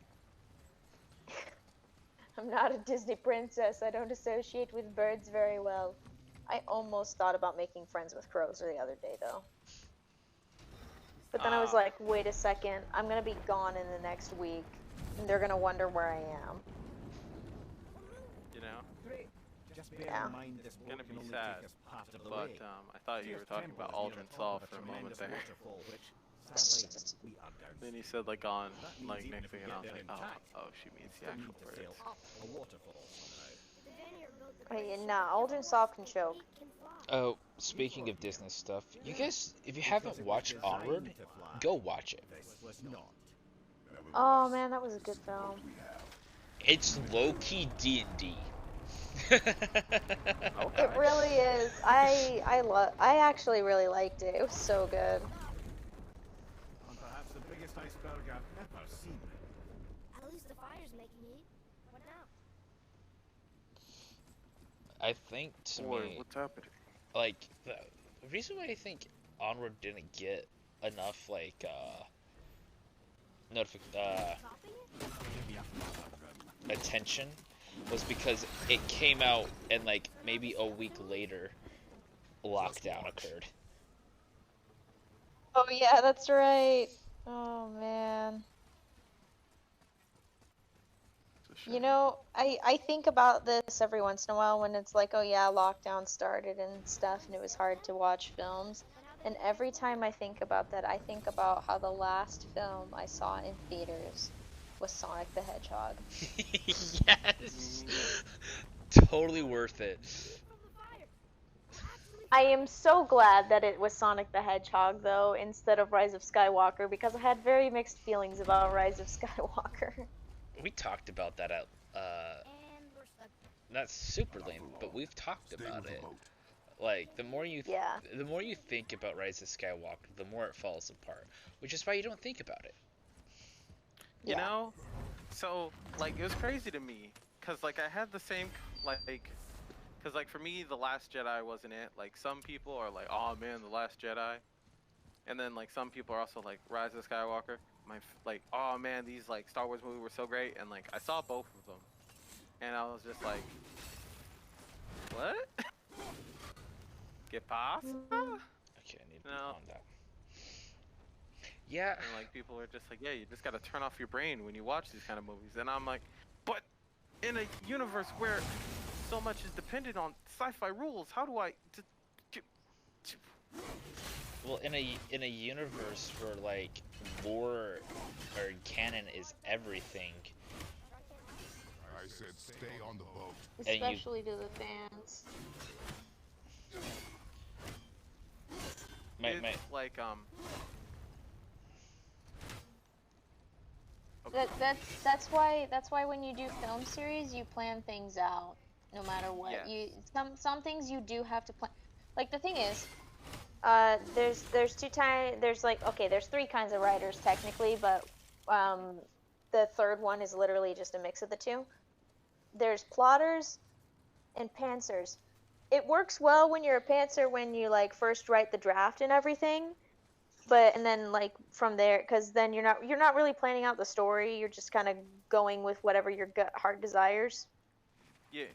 I'm not a Disney princess. I don't associate with birds very well. I almost thought about making friends with crows the other day, though. But then I was like, wait a second, I'm gonna be gone in the next week, and they're gonna wonder where I am. You know? Great. Just bear Yeah. in mind this Gonna boat can be only sad, take us part of the But way. I thought you were Fierce talking Temple about is near Aldrin the top Sol of for a moment tremendous there. waterfall, which, sadly, we are down. Then he said like on That means like even next if we thing, and I get was there like, intact, oh, she means the still actual need to birds. sail a waterfall somehow. The Vanir built the Wait, great nah, ship Aldrin so Sol can choke. it can fly. Oh, speaking of Disney stuff, you guys, if you haven't watched Onward, go watch it. This was not. Oh man, that was a good film. It's low-key D&D. It really is. I actually really liked it. It was so good. And perhaps the biggest iceberg I've ever seen. At least the fire's making heat. What now? I think to Boy, me, what's happening? like the reason why I think Onward didn't get enough like Topping it? attention was because it came out and like maybe a week later lockdown occurred. Oh yeah, that's right. Oh man. It's a shame. You know, I think about this every once in a while when it's like, oh yeah, lockdown started and stuff, and it was hard to watch films. And every time I think about that, I think about how the last film I saw in theaters was Sonic the Hedgehog. Yes, totally worth it. From the fire. I am so glad that it was Sonic the Hedgehog though instead of Rise of Skywalker because I had very mixed feelings about Rise of Skywalker. We talked about that at And we're stuck. that's super lame, but we've talked Stay about with the it. boat. Like Yeah. the more you think about Rise of Skywalker, the more it falls apart. Which is why you don't think about it. You Yeah. know? So, like, it was crazy to me. Because, like, I had the same, like, because, like, for me, The Last Jedi wasn't it. Like, some people are like, oh, man, The Last Jedi. And then, like, some people are also like, Rise of Skywalker. Like, oh, man, these, like, Star Wars movies were so great. And, like, I saw both of them. And I was just like, what? ¿Qué pasa? Okay, I need to No. on that. Yeah. And, like, people are just like, yeah, you just gotta turn off your brain when you watch these kind of movies. And I'm like, but in a universe where so much is dependent on sci-fi rules, how do I... Well, in a universe where like lore or canon is everything, I said stay on the boat. And you- Especially to the fans. my, It's my like, That's why when you do film series you plan things out no matter what. Yes. You some things you do have to plan. Like the thing is, there's there's three kinds of writers technically, but the third one is literally just a mix of the two. There's plotters and pantsers. It works well when you're a pantser when you like first write the draft and everything, and then like from there, because then you're not really planning out the story. You're just kind of going with whatever your gut heart desires. yeah.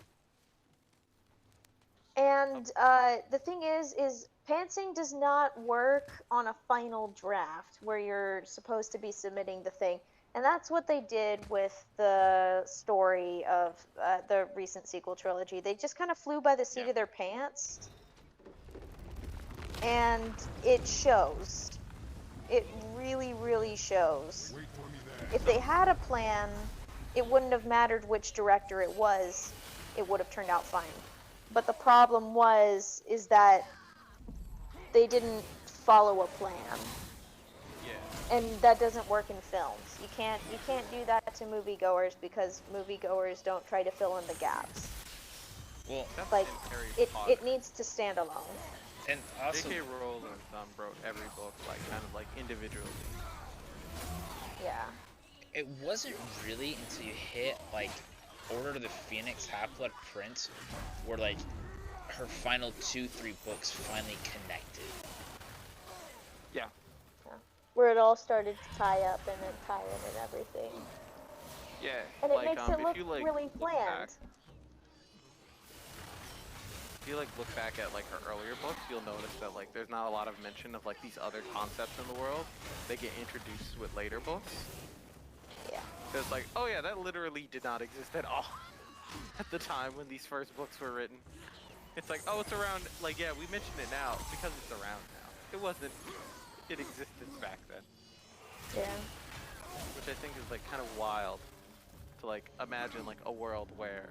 And the thing is pantsing does not work on a final draft where you're supposed to be submitting the thing. And that's what they did with the story of the recent sequel trilogy. They just kind of flew by the seat of their pants. And it shows. It really, really shows. Wait for me there. If they had a plan, it wouldn't have mattered which director it was. It would have turned out fine. But the problem is that they didn't follow a plan. Yeah. And that doesn't work in films. You can't do that to moviegoers because moviegoers don't try to fill in the gaps. well, That's Like in Harry it Potter. needs to stand alone. and also J.K. Rowling wrote every book like kind of like individually. Yeah. it wasn't really until you hit like Order of the Phoenix Half-Blood Prince where like her final 2-3 books finally connected. Yeah. Where it all started to tie up and then tie in and everything. Yeah. And it like makes it if look you like really look back, planned. if you like look back at like her earlier books, you'll notice that like there's not a lot of mention of like these other concepts in the world. They get introduced with later books. Yeah. It's like, oh yeah, that literally did not exist at all at the time when these first books were written. It's like, oh, it's around, like, yeah, we mention it now because it's around now. It wasn't in existence back then. Yeah. Which I think is like kind of wild to like imagine like a world where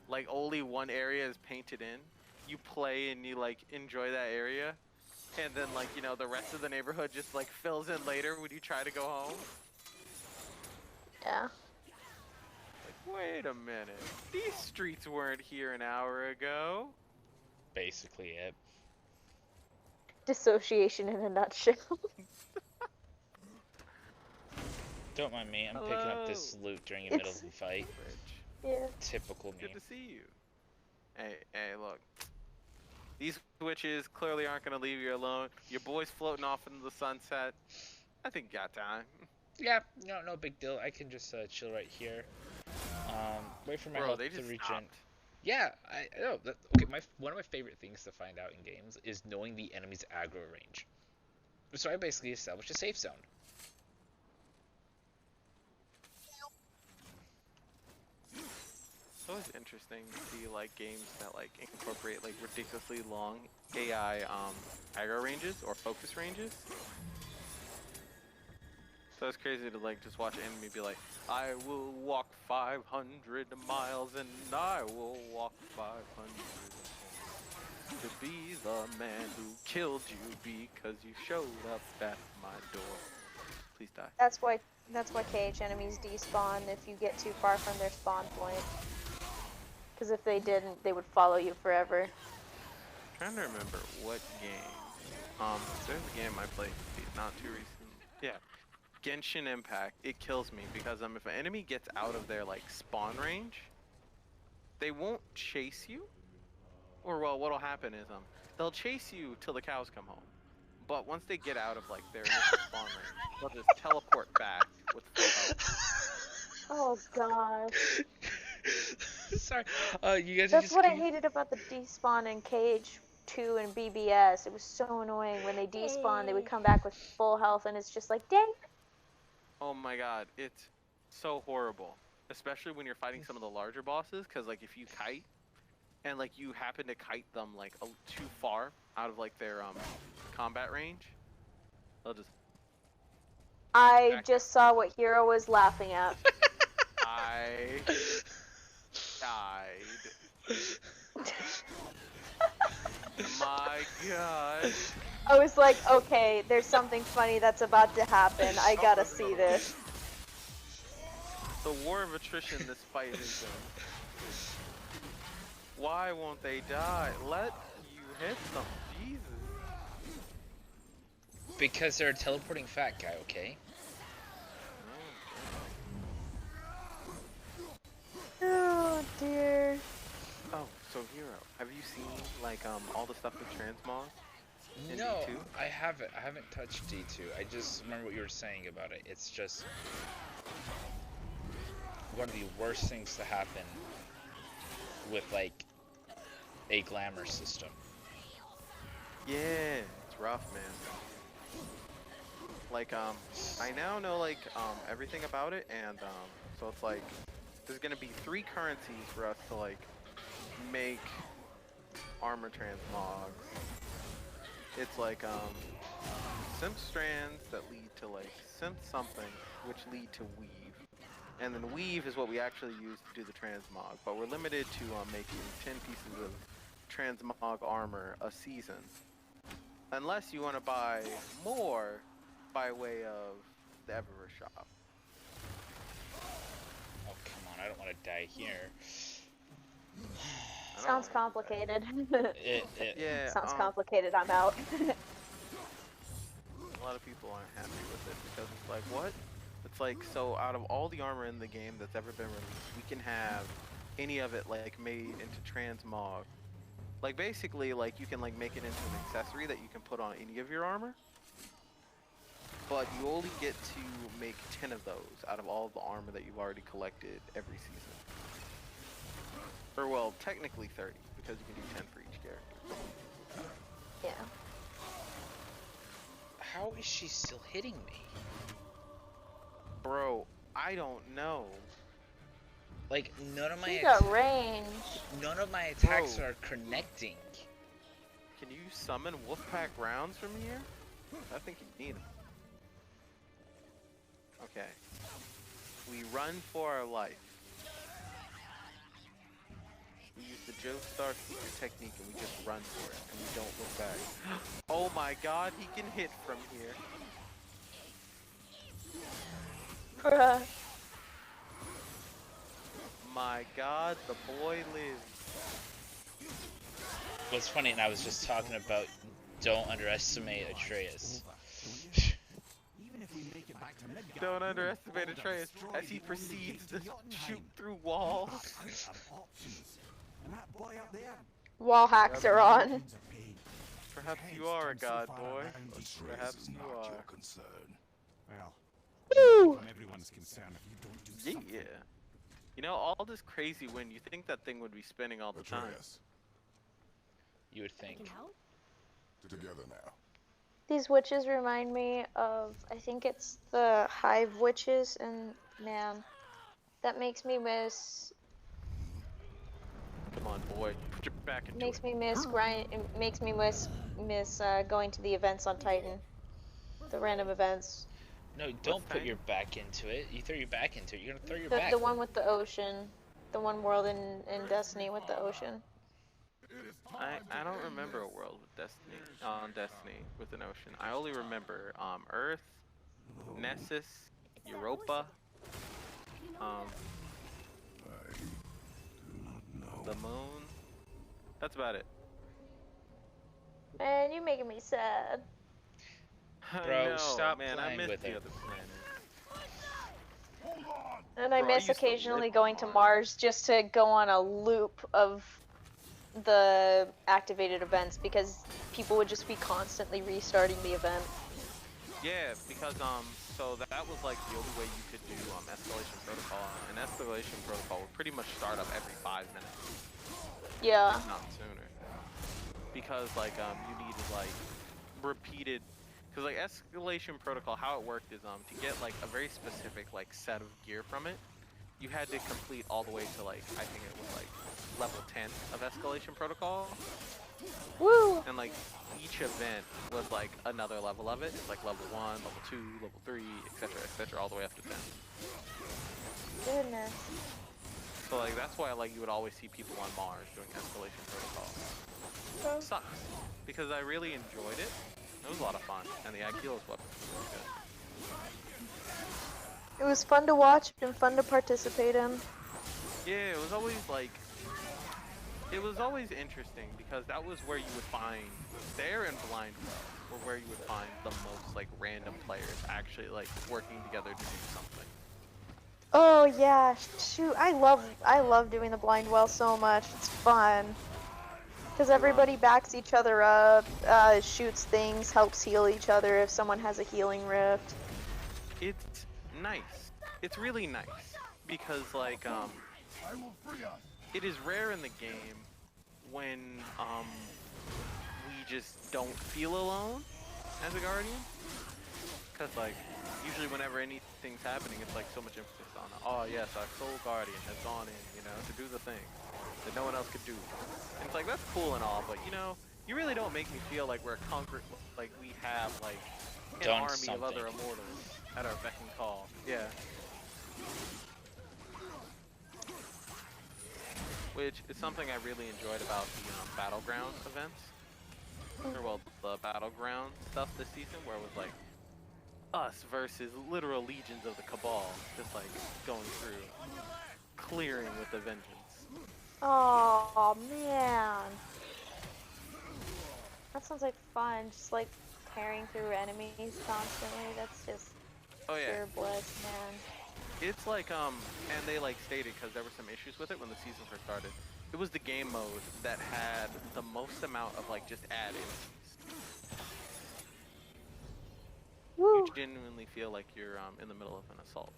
like only one area is painted in. You play and you like enjoy that area. And then like, you know, the rest of the neighborhood just like fills in later when you try to go home. Yeah. Like, wait a minute. These streets weren't here an hour ago. Basically it. Dissociation in a nutshell. Don't mind me, I'm picking up this loot during the middle of the fight. Rich, Yeah. Typical me. good to see you. Hey, look. These witches clearly aren't gonna leave you alone. Your boy's floating off into the sunset. I think you got time. Yeah, no big deal. I can just chill right here. Wait for my Bro, health they to just regen. stopped. Yeah, I know. Okay, one of my favorite things to find out in games is knowing the enemy's aggro range. So I basically established a safe zone. It's always interesting to see like games that like incorporate like ridiculously long AI aggro ranges or focus ranges. So it's crazy to like just watch an enemy be like, I will walk 500 miles and I will walk 500. to be the man who killed you because you showed up at my door. Please die. That's why KH enemies despawn if you get too far from their spawn point. Because if they didn't, they would follow you forever. Trying to remember what game. There's a game I played not too recent. Yeah, Genshin Impact. It kills me because if an enemy gets out of their like spawn range, they won't chase you. Or well, what'll happen is they'll chase you till the cows come home. But once they get out of like their initial spawn range, they'll just teleport back with full health. Oh gosh. Sorry. You guys are That's just what I hated about the despawn in KH2 and BBS. It was so annoying when they despawn. They would come back with full health, and it's just like, dang. Oh my god, it's so horrible. Especially when you're fighting some of the larger bosses, because like if you kite, and like you happen to kite them like too far out of like their combat range, they'll just. I just saw what Hero was laughing at. I died. My god. I was like, okay, there's something funny that's about to happen. I gotta see this. The war of attrition this fight is in. Why won't they die? Let you hit them. Jesus. because they're a teleporting fat guy, okay? Oh dear. Oh, so Hero, have you seen like all the stuff with transmog? In No, D2? I haven't. I haven't touched D2. I just remember what you were saying about it. It's just one of the worst things to happen with like a glamour system. Yeah, it's rough, man. Like I now know like everything about it, and so it's like there's gonna be 3 currencies for us to like make armor transmogs. It's like simp strands that lead to like simp something, which lead to weave, and then weave is what we actually use to do the transmog. But we're limited to making 10 pieces of transmog armor a season, unless you want to buy more by way of the Everer shop. Oh come on! I don't want to die here. Sounds complicated. Yeah. Sounds complicated. I'm out. A lot of people aren't happy with it because it's like, what? It's like, so out of all the armor in the game that's ever been released, we can have any of it like made into transmog. Like basically, like you can like make it into an accessory that you can put on any of your armor. But you only get to make 10 of those out of all the armor that you've already collected every season. Or well, technically 30, because you can do 10 for each character. Yeah. How is she still hitting me? Bro, I don't know. Like none of my You got range. none of my attacks Bro. are connecting. Can you summon Wolfpack rounds from here? I think you need them. Okay. We run for our life. We use the Joestar Seeker technique and we just run for it and we don't look back. Oh my god, he can hit from here. Bruh. My god, the boy lives. What's funny, and I was just talking about don't underestimate Atreus. Even if we make it back to Midgard, Don't underestimate we'll Atreus destroy as he the proceeds to only gate shoot Jotunheim. through walls. Our options. And that boy up there, Wall hacks are on. mountains of pain. Perhaps His you are a heads come so god, far boy. around you. Atreus Perhaps is you not are. your concern. Well, Woo! from everyone's concern, if you don't do Yeah, something. yeah. You know, all this crazy wind, you think that thing would be spinning all the time. Atreus, You would I think. can help. together now. These witches remind me of, I think it's the Hive witches, and man, that makes me miss. Come on, boy. Put your back into Makes it. me miss grind. It makes me miss going to the events on Titan, the random events. No, don't What's put that? your back into it. You throw your back into it, you're gonna throw your The back. the one with the ocean, the one world in Destiny with the ocean. It is I time I to don't end remember a this. world with Destiny on Destiny with an ocean. I only remember Earth, Nessus, It's that voice Europa, again. You know um, the moon. That's about it. Man, you're making me sad. I Bro, know, stop man. I playing miss with the it. other planet. Hold on. And I Bro, I miss used to live occasionally on going to Mars. Mars just to go on a loop of the activated events because people would just be constantly restarting the event. Yeah, because so that was like the only way you could do escalation protocol, and escalation protocol would pretty much start up every 5 minutes, Yeah. if not sooner. Because like you needed like repeated, because like escalation protocol, how it worked is to get like a very specific like set of gear from it, you had to complete all the way to like I think it was like level 10 of escalation protocol, Woo! and like each event was like another level of it. It's like level 1, level 2, level 3, etc., all the way up to 10. Goodness. So like that's why like you would always see people on Mars doing escalation protocol. Sucks because I really enjoyed it. It was a lot of fun, and the Achilles weapon was really good. It was fun to watch and fun to participate in. Yeah, it was always like it was always interesting because that was where you would find there and Blindwell were where you would find the most like random players actually like working together to do something. Oh yeah, shoot! I love doing the blind well so much. It's fun because To everybody backs each other up, shoots things, helps heal each other if someone has a healing rift. it's nice. It's really nice because like I will free us. it is rare in the game when we just don't feel alone as a guardian. Cause like usually whenever anything's happening, it's like so much emphasis on oh yes, our soul guardian has gone in, you know, to do the thing that no one else could do. And it's like that's cool and all, but you know, you really don't make me feel like we're conquered, like we have like an Done army of other something. immortals at our beck and call. Yeah. Which is something I really enjoyed about the battleground events, or well, the battleground stuff this season, where it was like us versus literal legions of the Cabal, just like going through, clearing with a vengeance. Oh man, that sounds like fun. Just like tearing through enemies constantly. That's just Oh yeah, pure bliss, man. it's like and they like stated because there were some issues with it when the season first started. It was the game mode that had the most amount of like just add enemies. Woo! You genuinely feel like you're in the middle of an assault.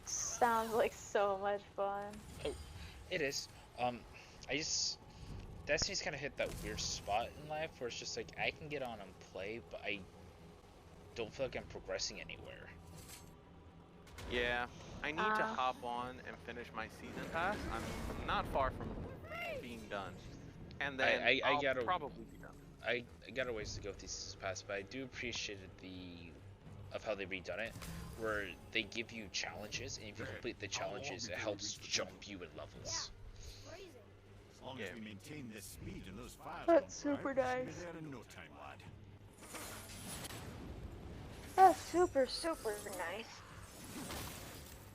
Sounds like so much fun. Oh, it is. I just Destiny's kind of hit that weird spot in life where it's just like I can get on and play, but I don't feel like I'm progressing anywhere. Yeah, I need to hop on and finish my season pass. I'm not far from being done, and then I'll probably be done. I got a ways to go with these pass, but I do appreciate of how they redone it, where they give you challenges, and if you complete the challenges, it helps jump you in levels. Crazy. As long as we maintain this speed and those fires That's don't super burn, we'll nice. be there in no time, lad. That's super nice.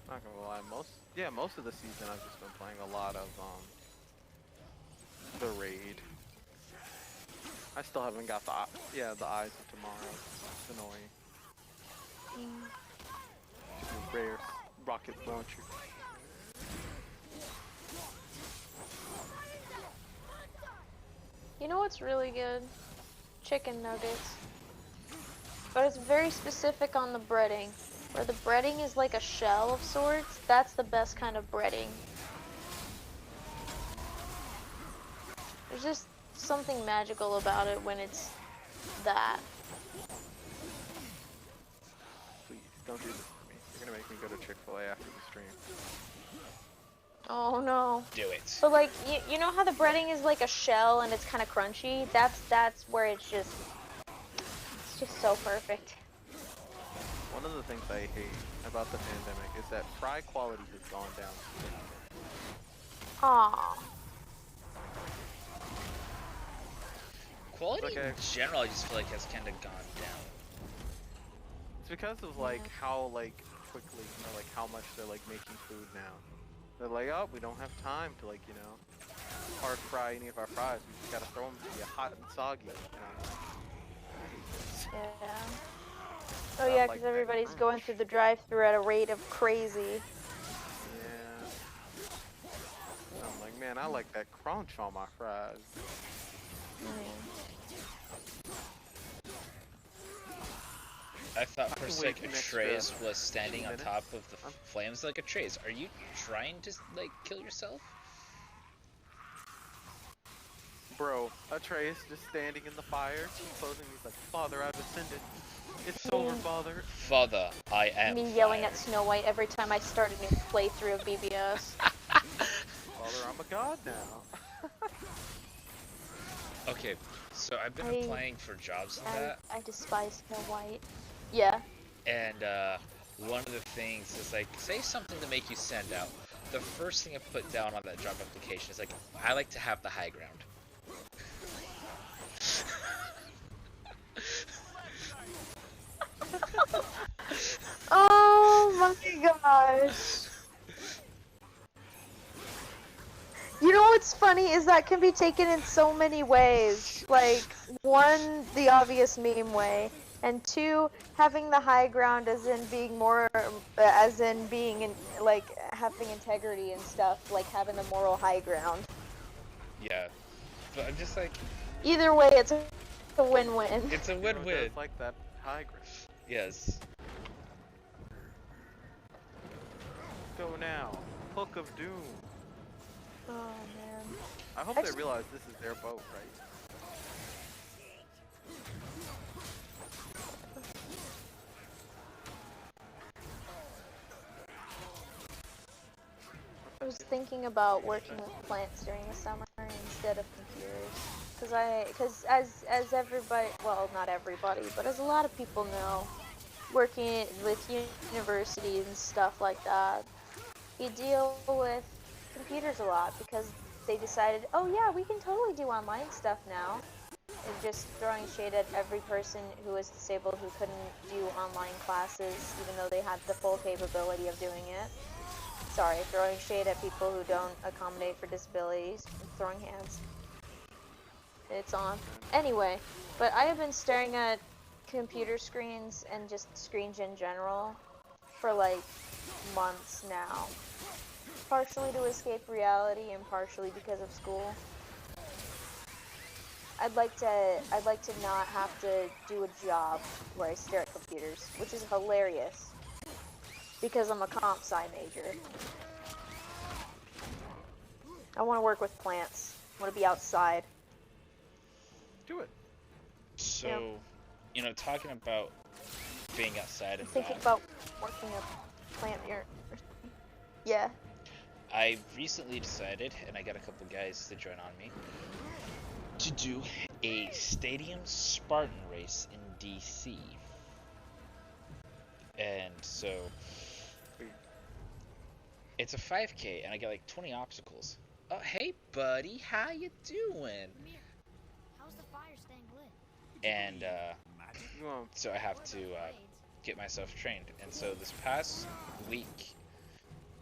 Not gonna lie, most of the season I've just been playing a lot of the raid. I still haven't got the Eyes of Tomorrow. It's annoying. The rare rocket launcher. You know what's really good? Chicken nuggets. But it's very specific on the breading. Where the breading is like a shell of sorts, that's the best kind of breading. There's just something magical about it when it's that. Please, don't do this to me. You're gonna make me go to Chick-fil-A after the stream. Oh no. Do it. But like, you know how the breading is like a shell and it's kind of crunchy? That's where it's just so perfect. One of the things I hate about the pandemic is that fry quality has gone down. Aw. Quality Okay. in general, I just feel like has kind of gone down. It's because of like how like quickly, you know, like how much they're like making food now. They're like, oh, we don't have time to like, you know, hard fry any of our fries. We just gotta throw them to be hot and soggy. You know? Yeah. Oh Not yeah, like because that everybody's crunch. going through the drive-through at a rate of crazy. Yeah. I'm like, man, I like that crunch on my fries. I thought for a can wait second an extra Trace was standing 20 on minutes. top of the flames like a Trace. Are you trying to like kill yourself? Bro, Atreus just standing in the fire, closing. He's like, Father, I've ascended. It's over, Father. Father, I am Me fire. yelling at Snow White every time I start a new playthrough of BBS. Father, I'm a god now. Okay, so I've been applying for jobs and that, I despise Snow White. Yeah. and one of the things is like, say something to make you stand out. The first thing I put down on that job application is like, I like to have the high ground. Oh my gosh. You know what's funny is that can be taken in so many ways. Like, one, the obvious meme way, and two, having the high ground as in being more, as in being, in, like, having integrity and stuff, like having the moral high ground. Yeah, but I'm just like, Either way, it's a win-win. it's a You know, it win-win. does like that high ground. Yes. Go now. Hook of Doom. Oh man. I hope they realize this is their boat, right? I was thinking about working with plants during the summer instead of computers, because as everybody, well, not everybody, but as a lot of people know, working with universities and stuff like that, you deal with computers a lot because they decided, oh yeah, we can totally do online stuff now. And just throwing shade at every person who was disabled who couldn't do online classes, even though they had the full capability of doing it. Sorry, throwing shade at people who don't accommodate for disabilities. Throwing hands. It's on. Anyway, but I have been staring at computer screens and just screens in general for like months now. Partially to escape reality and partially because of school. I'd like to not have to do a job where I stare at computers, which is hilarious because I'm a comp sci major. I want to work with plants. I want to be outside. Do it. So, you know, talking about being outside and Thinking not, about working a plant here. Yeah. I recently decided, and I got a couple guys to join on me, to do a stadium Spartan race in DC. And so it's a 5K, and I got like 20 obstacles. Oh, hey buddy, how you doing? How's the fire staying lit? And Well, so I have to get myself trained. And so this past week,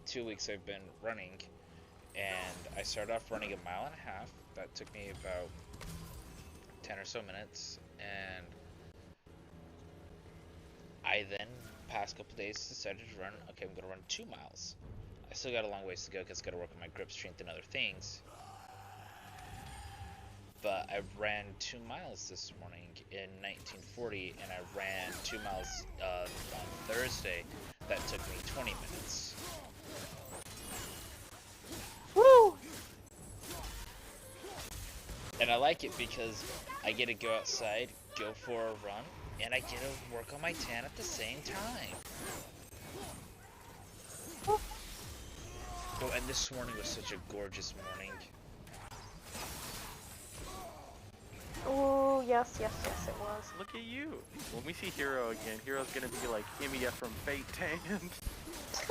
2 weeks I've been running, and I started off running 1.5 miles. That took me about 10 or so minutes, and I then, past couple days, decided to run, okay, I'm gonna run 2 miles. I still got a long ways to go because I gotta work on my grip strength and other things. But I ran 2 miles this morning in 1940, and I ran 2 miles on Thursday. That took me 20 minutes. Woo! And I like it because I get to go outside, go for a run, and I get to work on my tan at the same time. Oh, and this morning was such a gorgeous morning. Oh, yes, yes, yes, it was. look at you. When we see Hero again, Hero's gonna be like Emiya from Fate tanned. He's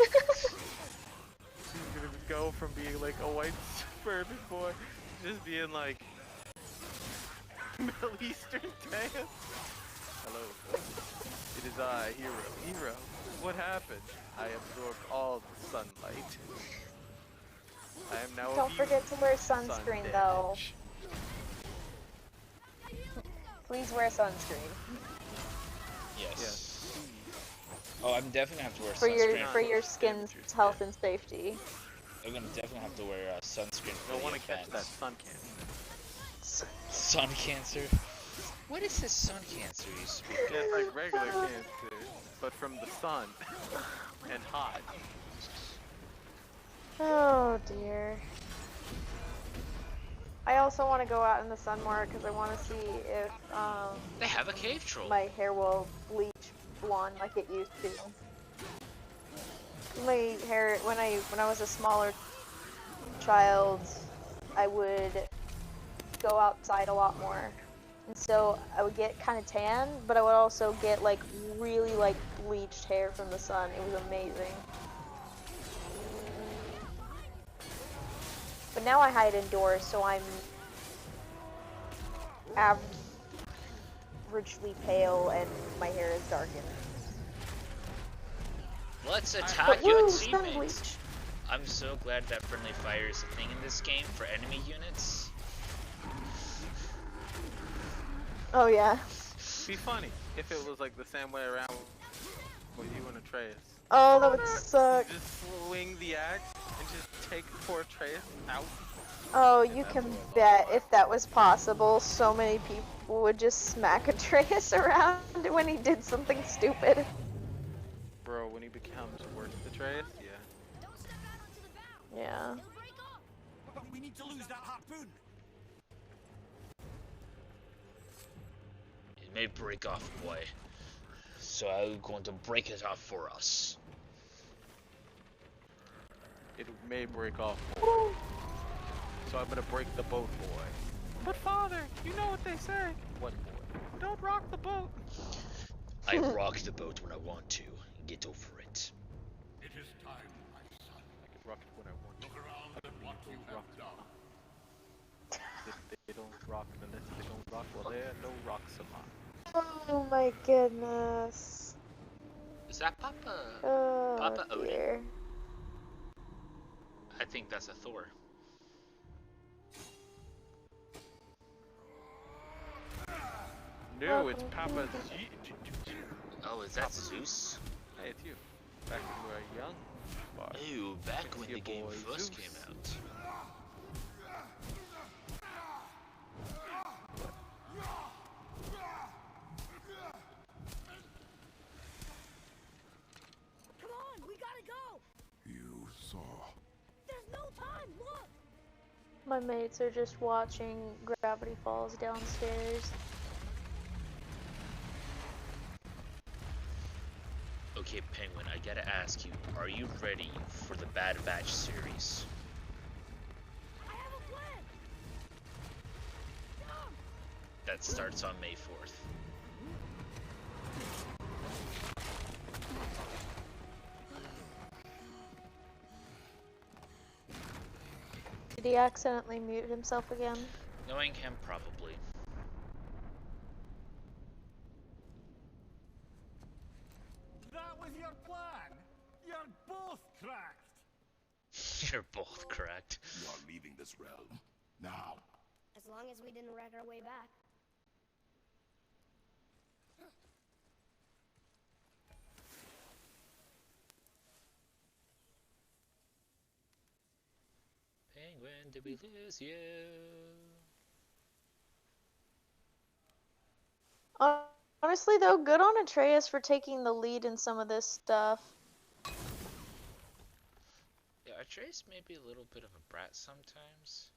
gonna go from being like a white Perfect boy. Just being like Middle Eastern dance. Hello. It is I, hero. Hero. What happened? I absorbed all the sunlight. I am now Don't immune forget to wear to sun sunscreen, though. damage. Please wear sunscreen Yes. Oh, I'm definitely gonna have to wear for sunscreen. your skin's Damage your health skin. and safety. I'm gonna definitely have to wear sunscreen You for don't the want to catch event. that sun cancer. Sun cancer? What is this sun cancer you speak Yeah, it's like regular cancer, but from the sun and hot. Oh dear. I also want to go out in the sun more because I want to see if They have a cave troll. my hair will bleach blonde like it used to. My hair, when I was a smaller child, I would go outside a lot more, and so I would get kind of tan, but I would also get like really like bleached hair from the sun. It was amazing. But now I hide indoors, so I'm averagely pale and my hair is darkened. Let's But attack woo, your sun teammates. bleach. I'm so glad that friendly fire is a thing in this game for enemy units. Oh yeah. Be funny if it was like the same way around with you and Atreus. Oh, that would suck. Just swing the axe and just take poor Atreus out. Oh, you can bet if that was possible, so many people would just smack Atreus around when he did something stupid. Bro, when he becomes worse Atreus, yeah. Don't step out onto the bow. Yeah. It'll break off. But we need to lose that harpoon. It may break off, boy. So I'm going to break it off for us. It may break off, boy. So I'm gonna break the boat, boy. But father, you know what they say. What, boy? Don't rock the boat. I rock the boat when I want to. Get over it. It is time, my son. I can rock it when I want to. Look around at what you have done. If they don't rock, unless they don't rock, well, there are no rocks among. Oh my goodness. Is that Papa? Oh Papa Odin? dear. I think that's a Thor. No, it's Papa's. Oh, is that Zeus? Hey, it's you. Back when you were young. Boy. Ew, back It's when your the game boy first Zeus. came out. Come on, we gotta go. You saw. There's no time. Look. My mates are just watching Gravity Falls downstairs. Okay, Penguin, I gotta ask you, are you ready for the Bad Batch series? I have a plan. Come. That starts on May 4th. Did he accidentally mute himself again? Knowing him, probably. That was your plan. You're both cracked. You're both correct. You are leaving this realm. Now. As long as we didn't wreck our way back. Penguin, did we lose you? Honestly though, good on Atreus for taking the lead in some of this stuff. Yeah, Atreus may be a little bit of a brat sometimes.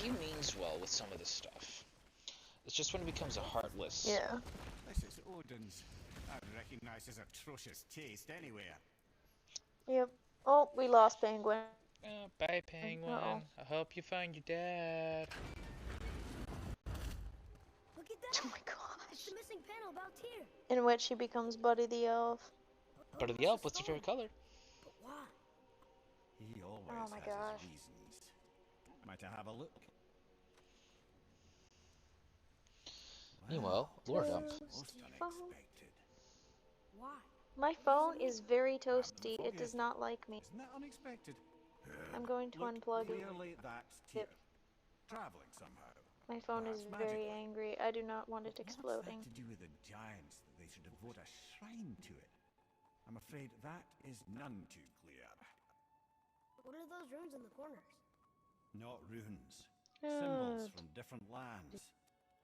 He means well with some of this stuff. It's just when he becomes a heartless. Yeah. This is Odin's. I recognize his atrocious taste anywhere. Yep. Oh, we lost Penguin. Oh, bye, Penguin. Uh-oh. I hope you find your dad. Look at that. Oh my It's gosh. the missing panel about here. In which he becomes Buddy the Elf. Better the Alp. What's your favorite color? But why? He always Oh my has gosh. his reasons. Might I have a look? Meanwhile, lore dump. Most Toasty phone. unexpected. Why? My phone is very toasty. It does not like me. Isn't that unexpected? I'm going to Look, unplug it. clearly that's Tyr. Traveling somehow. My phone is Perhaps very magically. angry. I do not want it But exploding. what's that to do with the giants that they should devote a shrine to it? I'm afraid that is none too clear. What are those runes in the corners? Not runes. Symbols Good. from different lands.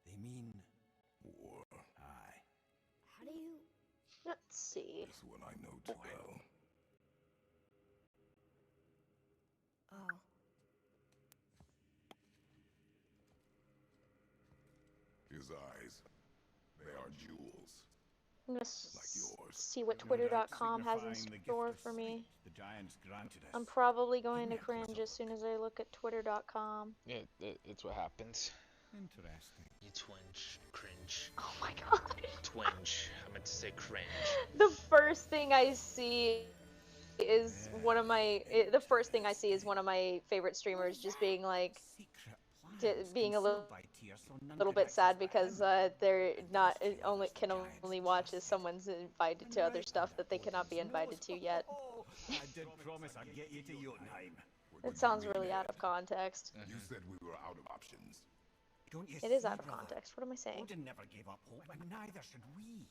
They mean War. aye. How do you... Let's see. This one I know too well. Oh. His eyes. They are jewels. I'm gonna yours. see what No doubt Twitter.com has in signifying the gift store of for me. sight the giants granted us. I'm probably going to Give me a cringe closer as soon as I look at Twitter.com. Yeah, it's what happens. Interesting. You twinge, cringe, Oh my god. twinge. I meant to say cringe. The first thing I see is one of my favorite streamers just being like Secret being a plans little concealed by Tyr so none little could bit access sad but because him. they're not Mystery of only this can giant's only watch as justice. someone's invited to And other right stuff then, that they cannot be Odin's invited nose. to yet. I did promise I'd get you to Jotunheim. What It did sounds you mean, really out Ed? of context. You said we were out of options. Don't you It is see, out of brother? context. What am I saying? Odin never gave up hope, and neither should we.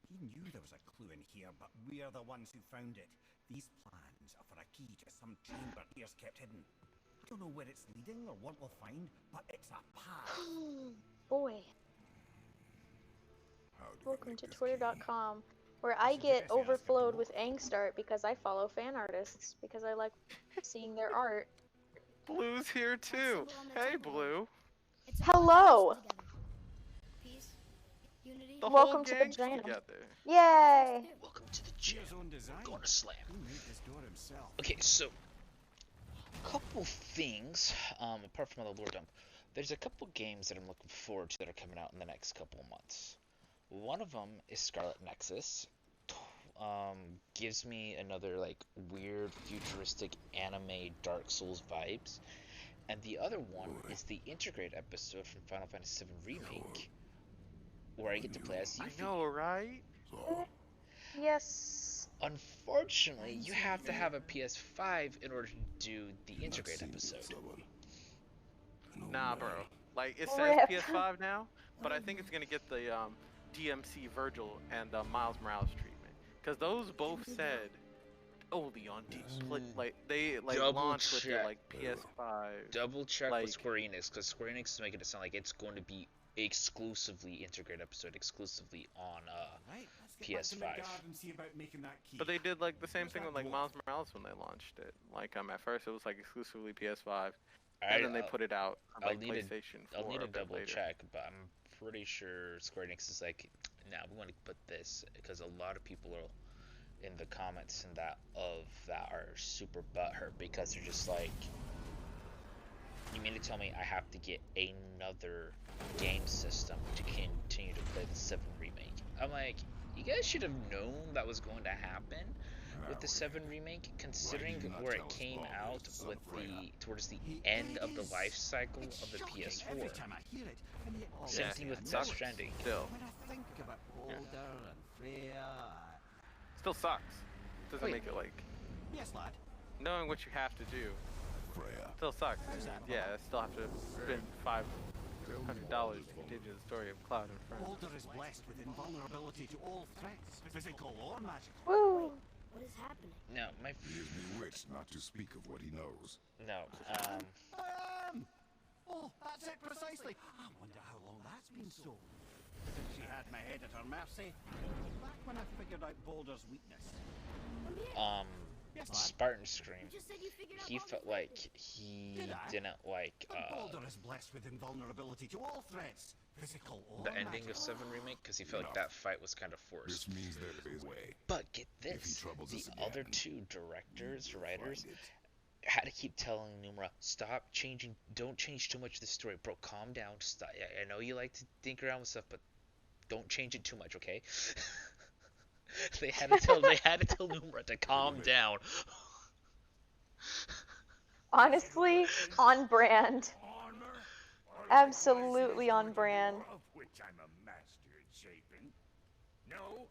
He knew there was a clue in here, but we're the ones who found it. These plans are for a key to some chamber Tyr's kept hidden. I don't know where it's leading or what we'll find, but it's a path. Boy, How do we welcome make to this Twitter.com, where I get overflowed with angst because I follow fan artists because I like seeing their art. Blue's here too. symbol on the Hey, temple. Blue. It's a Hello! together. Peace. Unity. The Welcome whole to the gang's jam. together. Yay! Welcome to the gym. Tyr's own design. Gonna slam. He made this door himself. Okay, so couple things. Apart from all the lore dump, there's a couple games that I'm looking forward to that are coming out in the next couple of months. One of them is Scarlet Nexus. Gives me another like weird futuristic anime Dark Souls vibes. And the other one is the Integrate episode from Final Fantasy VII Remake, where I get to play as I Yuffie. know, right? So, Yes. Unfortunately, you have to have a PS5 in order to do the you've not Integrate seen episode. someone. No Nah, way. bro. Like, it says Rip. PS5 now, but I think it's gonna get the DMC Virgil and Miles Morales treatment. Because those both said only on like they like Double launched with their check. like PS5. Double check Like- with Square Enix, because Square Enix is making it sound like it's going to be exclusively Integrate episode, exclusively on Right, let's get back to PS5. Midgard and see about making that key. But they did like the same Where's thing that with like dwarf? Miles Morales when they launched it. Like at first it was like exclusively PS5, I, and then they put it out on I'll like need a- PlayStation 4 I'll need a a bit double later. check, but I'm pretty sure Square Enix is like, nah, we want to put this, because a lot of people are in the comments and that are super butthurt because they're just like, you mean to tell me I have to get another game system to continue to play the 7 remake? I'm like, you guys should have known that was going to happen with the 7 remake, considering you not where tell it us came Paul out is the son with of Freya? towards the He end of the is. life cycle It's of the shocking PS4. every time I hear it, and yet all Same Yeah, thing with it Death sucks. Stranding. Still, when I think about Boulder and Freya, still sucks. Doesn't Wait. make it like yes, lad. knowing what you have to do. Freya. Still sucks. How's that? Yeah, I still have to spend $500 to continue the story of Cloud and Friends. Boulder is blessed with invulnerability to all threats, physical or magical. Woo! What is happening? No, my He is bewitched not to speak of what he knows. no. Oh, that's it precisely. I wonder how long that's been so. Since she had my head at her mercy. Back when I figured out Boulder's weakness. Yes, lad. Spartan Scream. You just said you figured out He Baldur's felt like he Did I? didn't like But Boulder is blessed with invulnerability to all threats, physical or the ending of magical. 7 remake because he felt like that fight was kind of forced. This means there is a way. But get If he this, troubles the us other again, two directors, You'll writers, find it. had to keep telling Numera, stop changing, don't change too much of the story, bro. Calm down. Stop. I know you like to think around with stuff, but don't change it too much, okay? They had to tell Numra to calm down. Honestly, on brand. Armor? Or Absolutely likewise on in this brand. war of which I'm a master at shaping. No?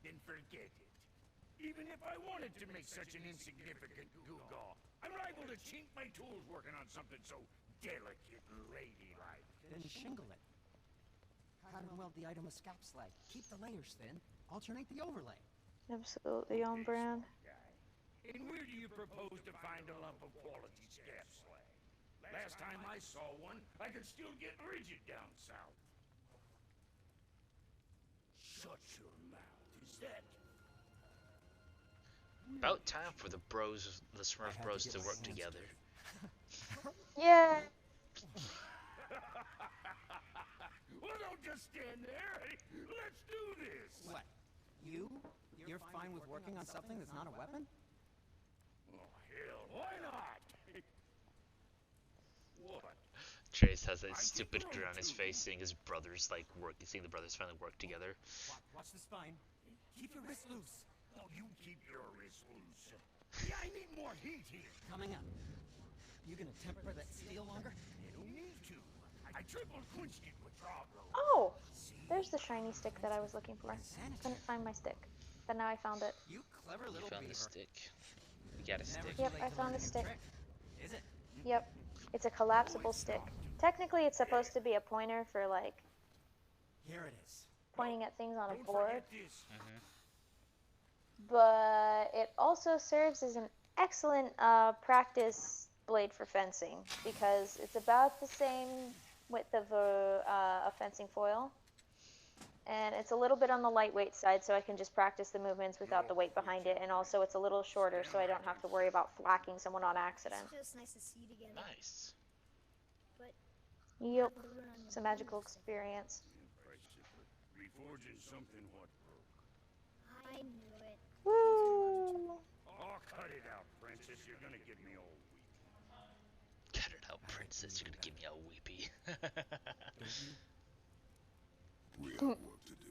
Then forget it. Even if I wanted to make such an insignificant gewgaw, I'm liable to chink my tools working on something so delicate and ladylike. Then shingle it. Cut and weld the item a scalp slag. Keep the layers thin. Alternate the overlay. Absolutely on brand. And where do you propose to find a lump of quality scalp slag? Last time I saw one, I could still get rigid down south. Shut your mouth. Is that... About time for the Smurf Bros to work together. Yeah. Well, don't just stand there. Let's do this. What? You're fine with working on something that's not a weapon? Oh, hell, why not? What? Trace has that stupid grin on his face, seeing his brothers seeing the brothers finally work together. Watch the spine. Keep your wrist loose. Oh, you keep your wrist loose. Yeah, I need more heat here. Coming up. You gonna temper that steel longer? You don't need to. I triple quenched it with Troglo. Oh, there's the shiny stick that I was looking for. Couldn't find my stick, but now I found it. You clever You little found beaver. the stick. You got a stick. Yep, I found a stick. Is it? Yep, it's a collapsible stick. Technically, it's supposed to be a pointer for like Here it is. pointing at things on a Don't board, forget this. but it also serves as an excellent practice blade for fencing because it's about the same width of a fencing foil, and it's a little bit on the lightweight side, so I can just practice the movements without the weight behind it, and also it's a little shorter, so I don't have to worry about flacking someone on accident. It's just nice to see you together. Nice. But Yep, the ruin on it's a your magical boots. experience. Reforging something what broke. I knew it. Woo! Oh, cut it out, princess. You're gonna get me all weak. Cut it out, princess. You're gonna give me all weepy. We have work to do.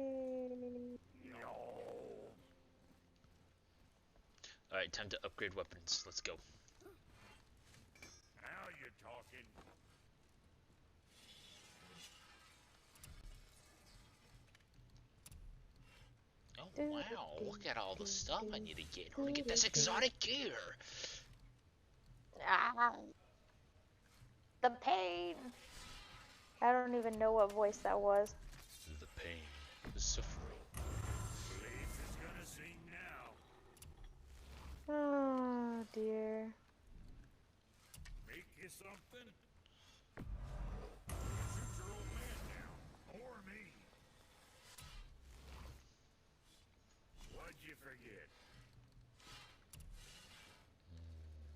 Whee! No. Alright, time to upgrade weapons. Let's go. Now you're talking. Oh wow, look at all the stuff I need to get. I want to get this exotic gear. Ah, the pain. I don't even know what voice that was. The pain, the suffering. Blaze is gonna sing now. Oh dear. Make you something? Shoot your old man now. Or me. What'd you forget?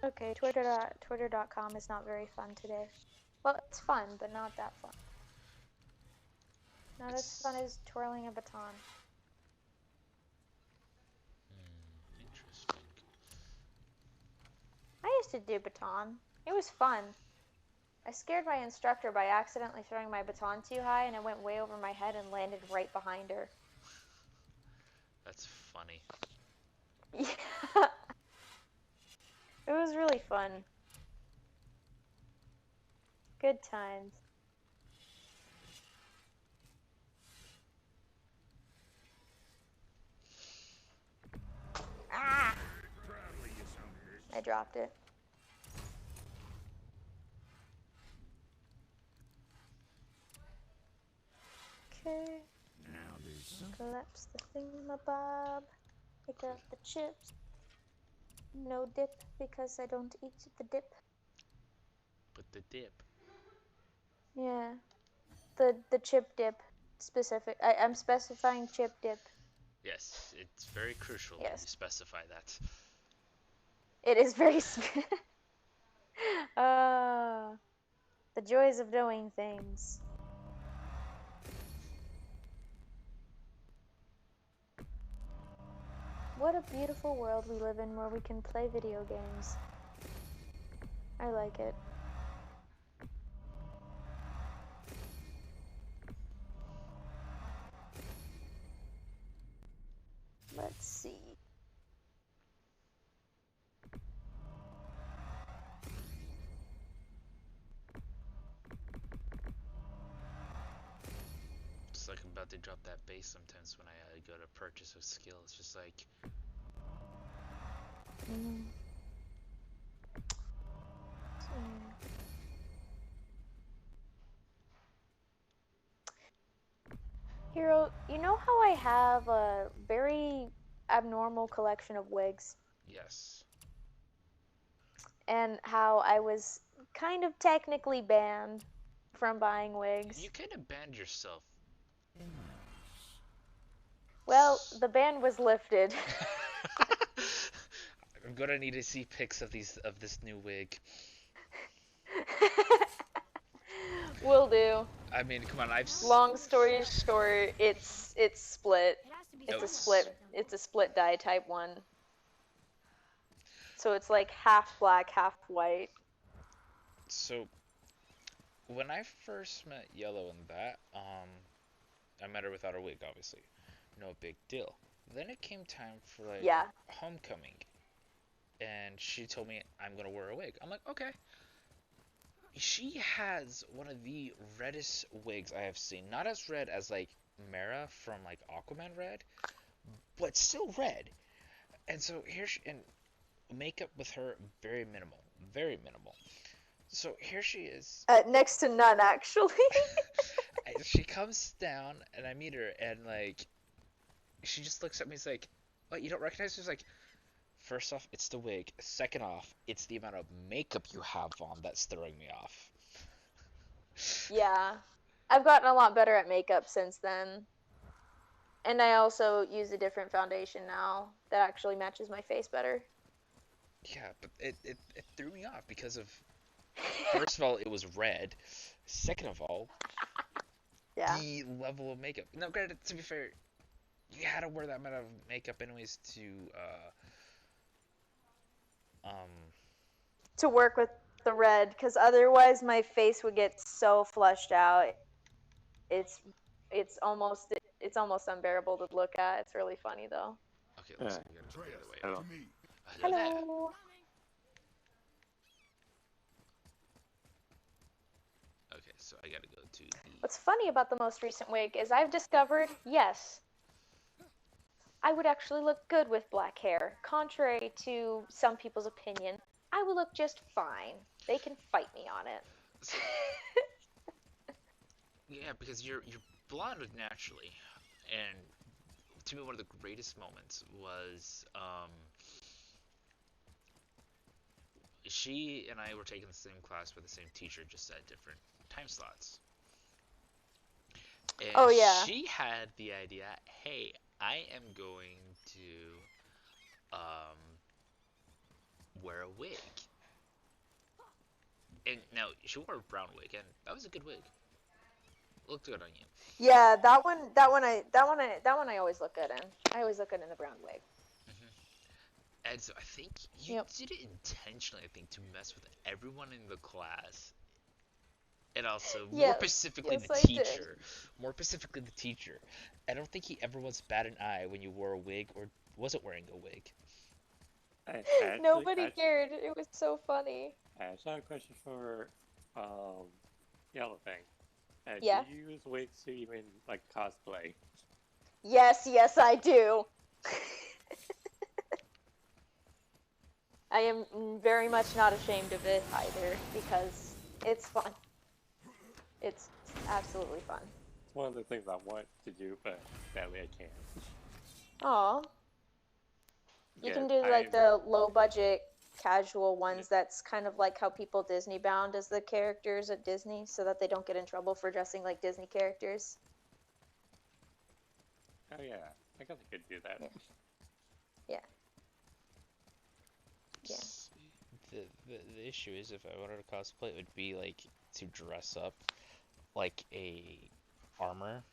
Okay, Twitter.com is not very fun today. Well, it's fun, but not that fun. Not as fun as twirling a baton. Interesting. I used to do baton. It was fun. I scared my instructor by accidentally throwing my baton too high, and it went way over my head and landed right behind her. That's funny. Yeah. It was really fun. Good times. Ah! Proudly, you some bitch. I dropped it. Okay. Now there's some. Collapse the thingamabob. Pick up the chips. No dip because I don't eat the dip. But the dip. Yeah. The chip dip specific. I'm specifying chip dip. Yes, it's very crucial that Yes. you specify that. It is very the joys of doing things. What a beautiful world we live in where we can play video games. I like it. Let's see. It's like I'm about to drop that base sometimes when I go to purchase a skill. It's just like, Mm. Hero, you know how I have a very abnormal collection of wigs? yes. And how I was kind of technically banned from buying wigs? You kind of banned yourself. Well, the ban was lifted. I'm gonna need to see pics of this new wig. Will do. I mean, come on, Long story short, it's split. It has to be It's a somewhere. split. It's a split dye type one. So it's like half black, half white. So when I first met Yellow in that, I met her without a wig, obviously. No big deal. Then it came time for like Yeah. homecoming, and she told me I'm gonna wear a wig. I'm like, okay. She has one of the reddest wigs I have seen. Not as red as like Mara from like Aquaman red, but still red. And so here she, and makeup with her very minimal, very minimal. So here she is. Next to none, actually. She comes down and I meet her and like she just looks at me. It's like, what, you don't recognize her? She's like, first off, it's the wig. Second off, it's the amount of makeup you have on that's throwing me off. Yeah. I've gotten a lot better at makeup since then. And I also use a different foundation now that actually matches my face better. Yeah, but it threw me off because of, first of all, it was red. Second of all, Yeah. the level of makeup. Now, granted, to be fair, you had to wear that amount of makeup anyways To work with the red, because otherwise my face would get so flushed out. It's it's almost it's almost unbearable to look at. It's really funny though. okay, looks like we gotta go the other way. Atreus, to me. Hello there. Hello. Okay, so I gotta go to the. What's funny about the most recent wig is I've discovered, yes, I would actually look good with black hair. Contrary to some people's opinion, I would look just fine. They can fight me on it. Yeah, because you're blonde naturally, and to me one of the greatest moments was she and I were taking the same class with the same teacher, just at different time slots. And Oh, yeah. she had the idea, hey, I am going to wear a wig. And now she wore a brown wig, and that was a good wig. Looked good on you. Yeah, that one I always look good in. I always look good in the brown wig. And so I think you Yep. did it intentionally, I think, to mess with everyone in the class. And also, more Yes, specifically, yes, the I did. teacher. More specifically, the teacher. I don't think he ever once bat an eye when you wore a wig or wasn't wearing a wig. Nobody cared. It was so funny. I just have a question for Yellow Thing. Yeah. Do you use wigs to even like cosplay? Yes, I do. I am very much not ashamed of it either, because it's fun. It's absolutely fun. It's one of the things I want to do, but sadly I can't. Aw. You Yeah, can do like the low budget casual ones that's kind of like how people Disney bound as the characters at Disney so that they don't get in trouble for dressing like Disney characters. Oh yeah, I guess I could do that. Yeah. Yeah. The issue is, if I wanted to cosplay, it would be like to dress up like a armor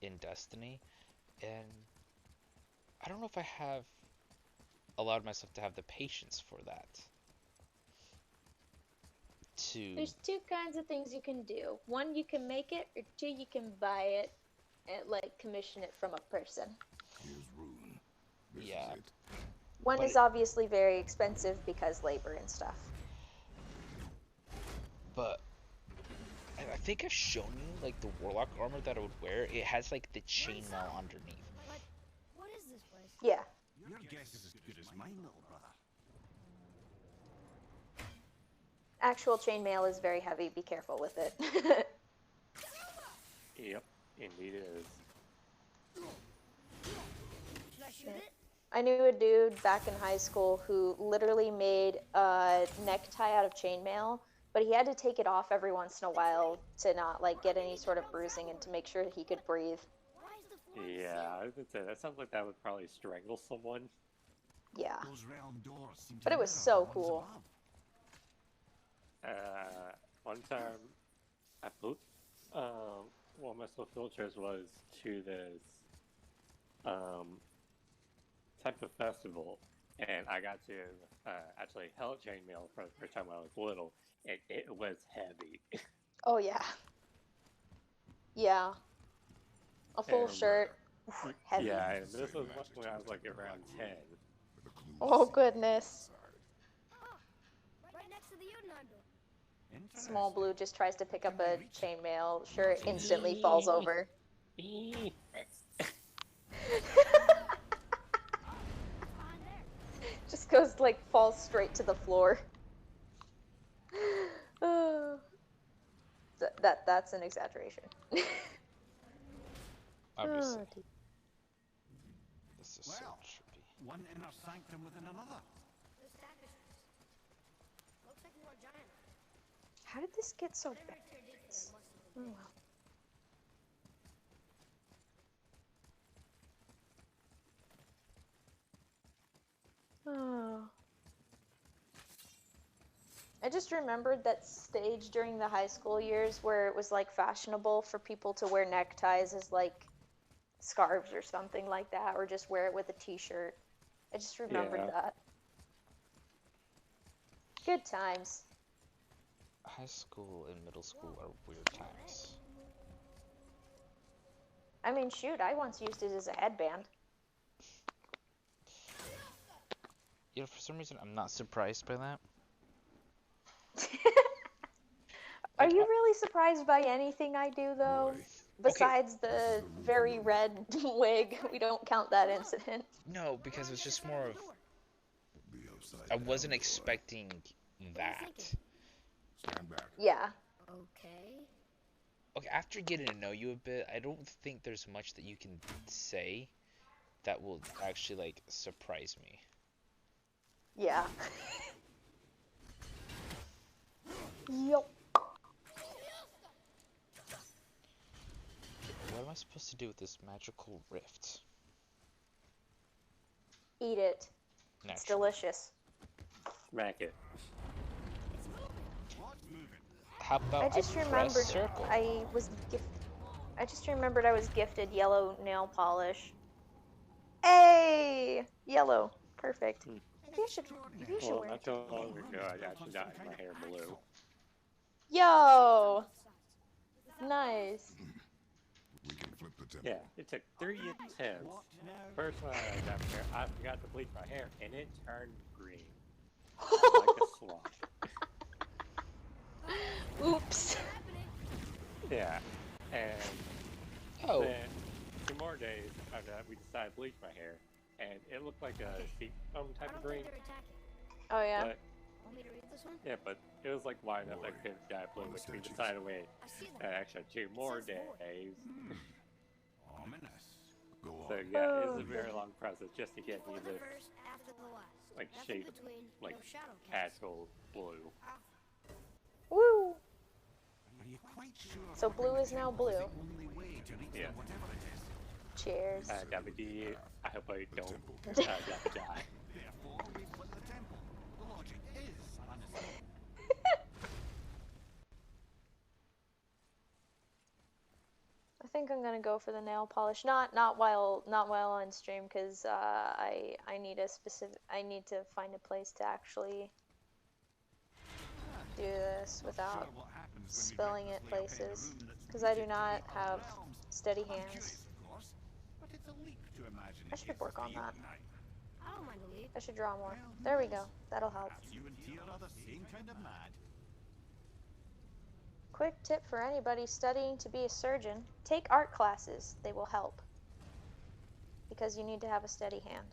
in Destiny, and I don't know if I have allowed myself to have the patience for that. to. There's two kinds of things you can do. One, you can make it, or two, you can buy it and like commission it from a person. Here's Rune. This Yeah. is it. One But is obviously very expensive because labor and stuff. But I think I've shown you like the warlock armor that I would wear. It has like the chainmail underneath. But what is this place? Yeah. Your guess is as good as mine, little brother. Actual chainmail is very heavy. Be careful with it. Yep, indeed it is. Should I shoot it? I knew a dude back in high school who literally made a necktie out of chainmail, but he had to take it off every once in a while to not like get any sort of bruising and to make sure he could breathe. Why is the floor Yeah, I was gonna say, that sounds like that would probably strangle someone. Yeah. Those realm doors seem to But it was mirror so the ones cool. above. One time, I believe, one of my slow filters was to this, type of festival, and I got to, actually held chainmail for the first time when I was little, and it was heavy. Oh yeah. Yeah. A full And, shirt. Heavy. Yeah, and this was when I was like around 10. The clues Oh seem goodness. inside. Oh, right next to the Udenheim door. Small Blue just tries to pick up a chainmail. Sure, it instantly falls over. Behind there. Just goes like falls straight to the floor. Oh. That's an exaggeration. Obviously. Oh, dear. This is so Well. trippy. One inner sanctum within another. Those tapestries. Looks like more giant. How did this get so Whatever bad? it's your dick there, must have Oh, been. well. Oh. I just remembered that stage during the high school years where it was like fashionable for people to wear neckties as like scarves or something like that, or just wear it with a t-shirt. I just remembered Yeah. that. Good times. High school and middle school are weird times. I mean, shoot, I once used it as a headband. You know, for some reason, I'm not surprised by that. Are Like, you really surprised by anything I do, though? Boy, Besides the very red wig, we don't count that incident. No, because it's just more of be upside I down, wasn't boy. expecting that. Stand back. Yeah. Okay. Okay, after getting to know you a bit, I don't think there's much that you can say that will actually like surprise me. Yeah. Yup. What am I supposed to do with this magical rift? Eat it. It's Naturally. delicious. Smack it. How about I just press remembered circle? I just remembered I was gifted yellow nail polish. Hey, yellow, perfect. Hmm. Maybe I should Well, wear not it. too long ago, I actually dyed my hair blue. Yo, nice. We can flip the temple. Yeah, it took 3 attempts. What now? First one I got my hair, I forgot to bleach my hair, and it turned green. Like a swamp. Oops. Yeah, and Oh, then 2 more days after that, we decided to bleach my hair, and it looked like a sea foam I type don't of green. think they're attacking. Oh yeah. But Want me to read this one? yeah, but it was like wide enough that I could dye blue, which we decided to wait I see an them. extra 2 more says more. days. Ominous. Go So on. yeah, it was Oh. a very long process just to get me Before the this first, after the last. like Nothing shape, between, like no shadow cast. actual blue. Woo. Are you quite sure? So blue is now blue. The only way to reach Yeah. whatever it is. Cheers. WD, I hope I don't temple. die. Therefore, we split the temple. The logic is honest. I think I'm gonna go for the nail polish. Not while on stream, because I need to find a place to actually do this Not without sure what happens when we spilling it recklessly open a places, room that's because I do polluted to not the have other realms. steady I'm hands. curious, of course, but it's a leap to imagine I it should gets us work on to you that. at night. I don't mind a leap. I should draw more. Well, who There we knows? go. That'll help. Perhaps you and Tyr are the same kind of mad. Quick tip for anybody studying to be a surgeon: take art classes. They will help. Because you need to have a steady hand.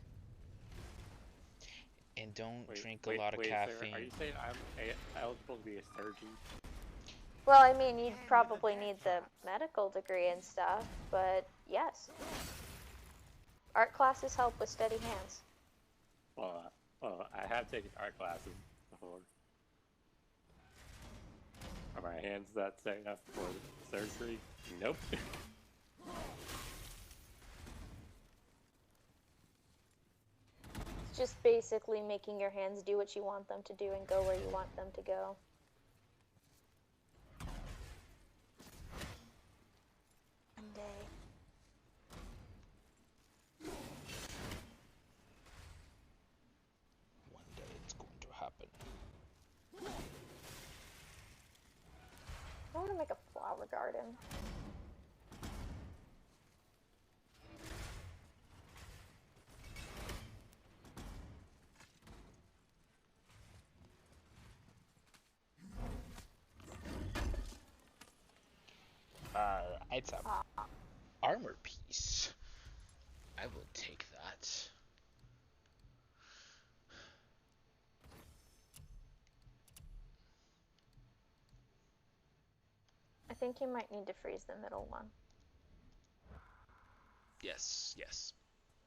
And don't drink a wait, lot of Sarah, caffeine. are you saying I'm eligible to be a surgeon? Well, I mean, you'd probably need the medical degree and stuff, but yes. Art classes help with steady hands. Well, I have taken art classes before. Are my hands that steady enough for surgery? Nope. It's just basically making your hands do what you want them to do and go where you want them to go. One day. One day it's going to happen. I want to make a flower garden. It's a armor piece. I will take that. I think you might need to freeze the middle one. Yes, yes.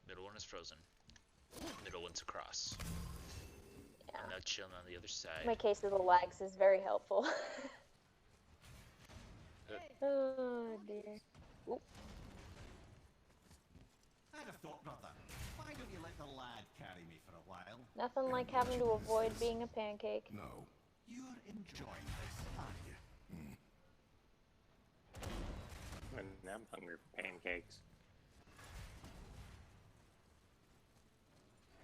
Middle one is frozen. Middle one's across. Yeah. I'm now chilling on the other side. My case of the lags is very helpful. Oh dear. Oop. I'd have thought, brother. Why don't you let the lad carry me for a while? Nothing like having to avoid being a pancake. No. You're enjoying this, aren't you? And I'm hungry for pancakes.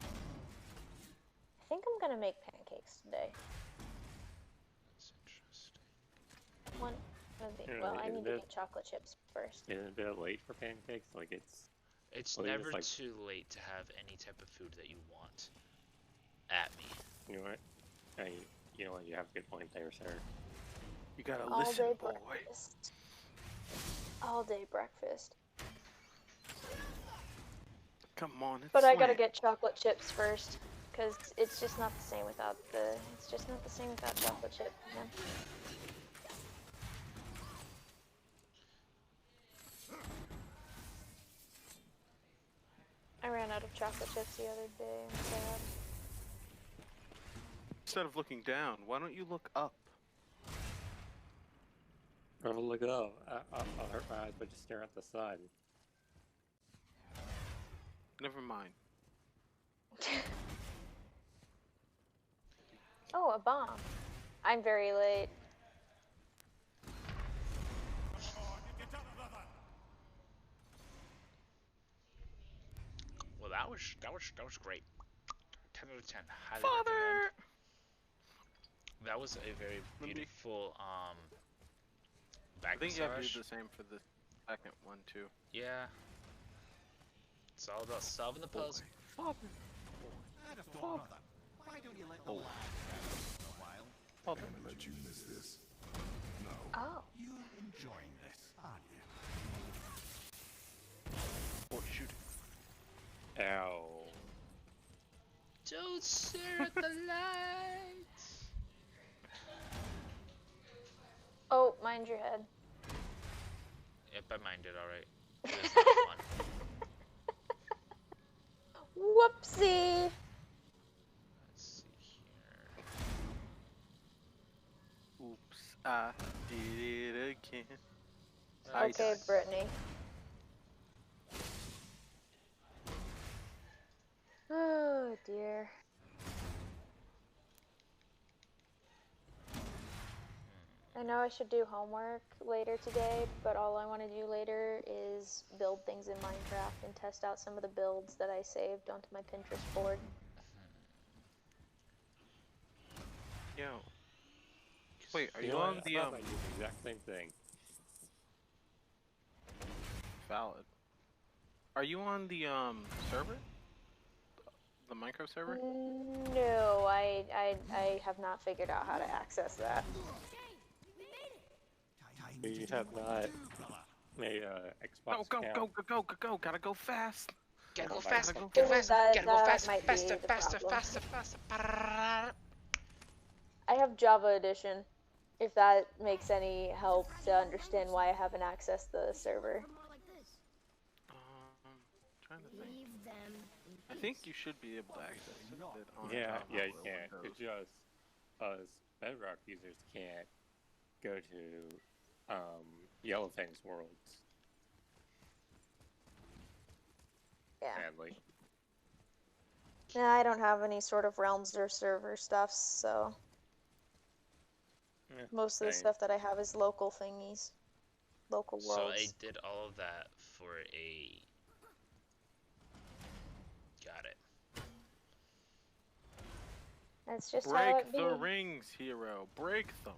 I think I'm gonna make pancakes today. That's interesting. One of the, Yeah, well, I isn't need to it- get chocolate chips first. Isn't it a bit late for pancakes? Like it's It's Well, it's never like- too late to have any type of food that you want at me. you know what? You know what? You have a good point there, sir. You gotta All listen, day boy. breakfast. All day breakfast. Come on, it's But I gotta slant. get chocolate chips first, because it's just not the same without chocolate chip, man. I ran out of chocolate chips the other day. I'm sad. Instead of looking down, why don't you look up? Oh, look it up. I'll hurt my eyes by just staring at the side. Never mind. Oh, a bomb. I'm very late. Well, that was great. 10 out of 10. Highly Father! recommend. That was a very Let me- beautiful I back think you have to massage. do the same for the second one, too. Yeah. It's all about solving the puzzle. Father! I'd have thought, brother. Why don't you let the Oh. lad carry me for a while? Father. Can't let you miss this. No. Oh. You're enjoying this, aren't you? Oh, shoot. Ow. Don't stare at the lights. Oh, mind your head. Yep, I minded alright. It was not fun. Whoopsie! Let's see here. Oops, I did it again. Okay, Ice. Brittany. Oh dear. I know I should do homework later today, but all I want to do later is build things in Minecraft and test out some of the builds that I saved onto my Pinterest board. Yo, Wait, are You you know on what? the I thought I used the exact same thing. valid? Are you on the server? The Minecraft server? No, I have not figured out how to access that. You have not made a Xbox Go, account. go! Gotta go fast. Gotta go Oh my fast, God. gotta go fast, That- gotta go that fast, might be faster, the faster, problem. faster, faster. I have Java Edition, if that makes any help to understand why I haven't accessed the server. More like this. Trying to think. Leave them. I think you should be able to access it on Yeah, Java yeah, you or can. Windows. It's just us Bedrock users can't go to Yellowfang's worlds. Yeah. Sadly. Yeah, I don't have any sort of realms or server stuff, so Yeah, most of the same. stuff that I have is local thingies. Local So I worlds. did all of that for a... Got it. That's just how Break it be. the rings, hero. Break them.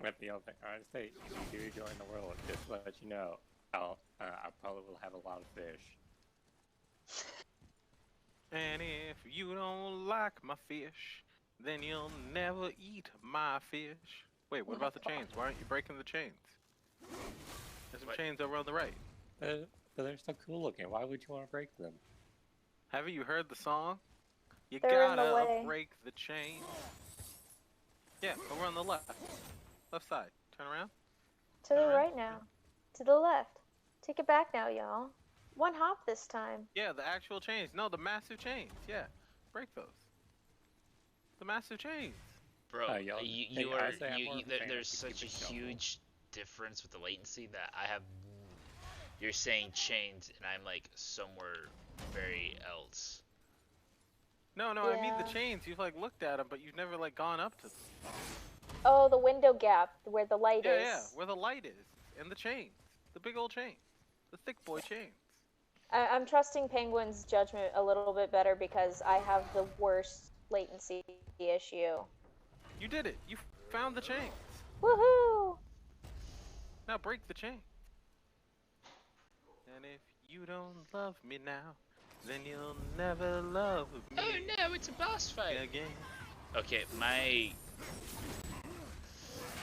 At the other thing, I say if you do join the world, just to let you know, I probably will have a lot of fish. And if you don't like my fish, then you'll never eat my fish. Wait, what about the chains? Why aren't you breaking the chains? There's some What? chains over on the right. But they're so cool looking. Why would you want to break them? Haven't you heard the song? You They're in the gotta way. break the chain. Yeah, over on the left. Left side. Turn around. To the Alright. right now. To the left. Take it back now, y'all. One hop this time. Yeah, the actual chains. No, the massive chains. Yeah, break those. The massive chains. Bro, y'all- you hey, are, I say I'm more of a fan of there's the such a Cupid shuffle. huge difference with the latency that I have... You're saying chains, and I'm like somewhere very else. No, I mean the Yeah. chains. You've like looked at them, but you've never like gone up to them. Oh, the window gap where the light Yeah, is. yeah, where the light is and the chains, the big old chains, the thick boy chains. I'm trusting Penguin's judgment a little bit better because I have the worst latency issue. You did it. You found the chains. Woohoo! Now break the chain. And if you don't love me now, then you'll never love me Oh no, it's a boss fight! again. Okay,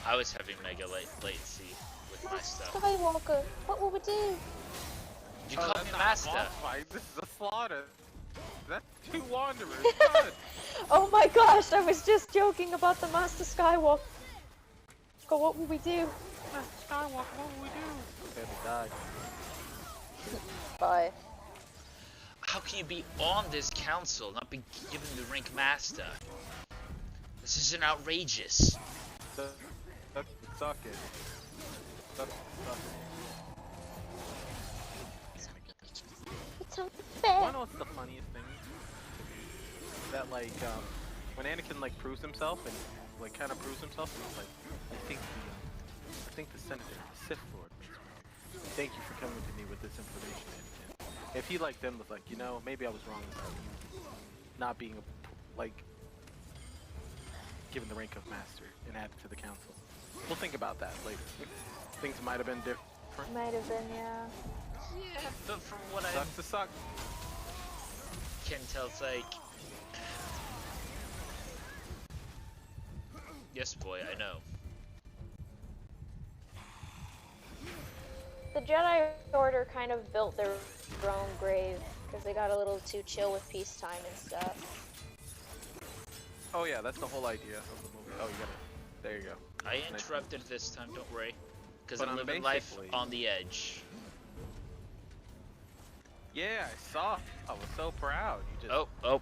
I was having mega latency with my stuff. Skywalker, what will we do? You called me that's not a master! boss fight. This is a slaughter. That's two wanderers. Run. Oh my gosh, I was just joking about the Master Skywalker. What will we do? Skywalker, what will we do? Okay, they died. Bye. How can you be on this council, not be given the rank master? This isn't outrageous. Suck it. Suck it. It's Wanna unfair. know what's the funniest thing? That like when Anakin like proves himself and like kind of proves himself, and he's like, I think the Senator, the Sith Lord, makes me. Thank you for coming to me with this information. And if he like then was like, you know, maybe I was wrong about you not being like given the rank of master and added to the council. We'll think about that later. Things might have been different. Might have been, yeah. Yeah, but from what I Sucks to suck. can tell, it's like... Yes, boy, I know. The Jedi Order kind of built their own grave because they got a little too chill with peacetime and stuff. Oh yeah, that's the whole idea of the movie. Oh, you got it. There you go. I interrupted this time, don't worry. Because But I'm I'm living life basically- on the edge. Yeah, I saw. I was so proud. You just. Oh.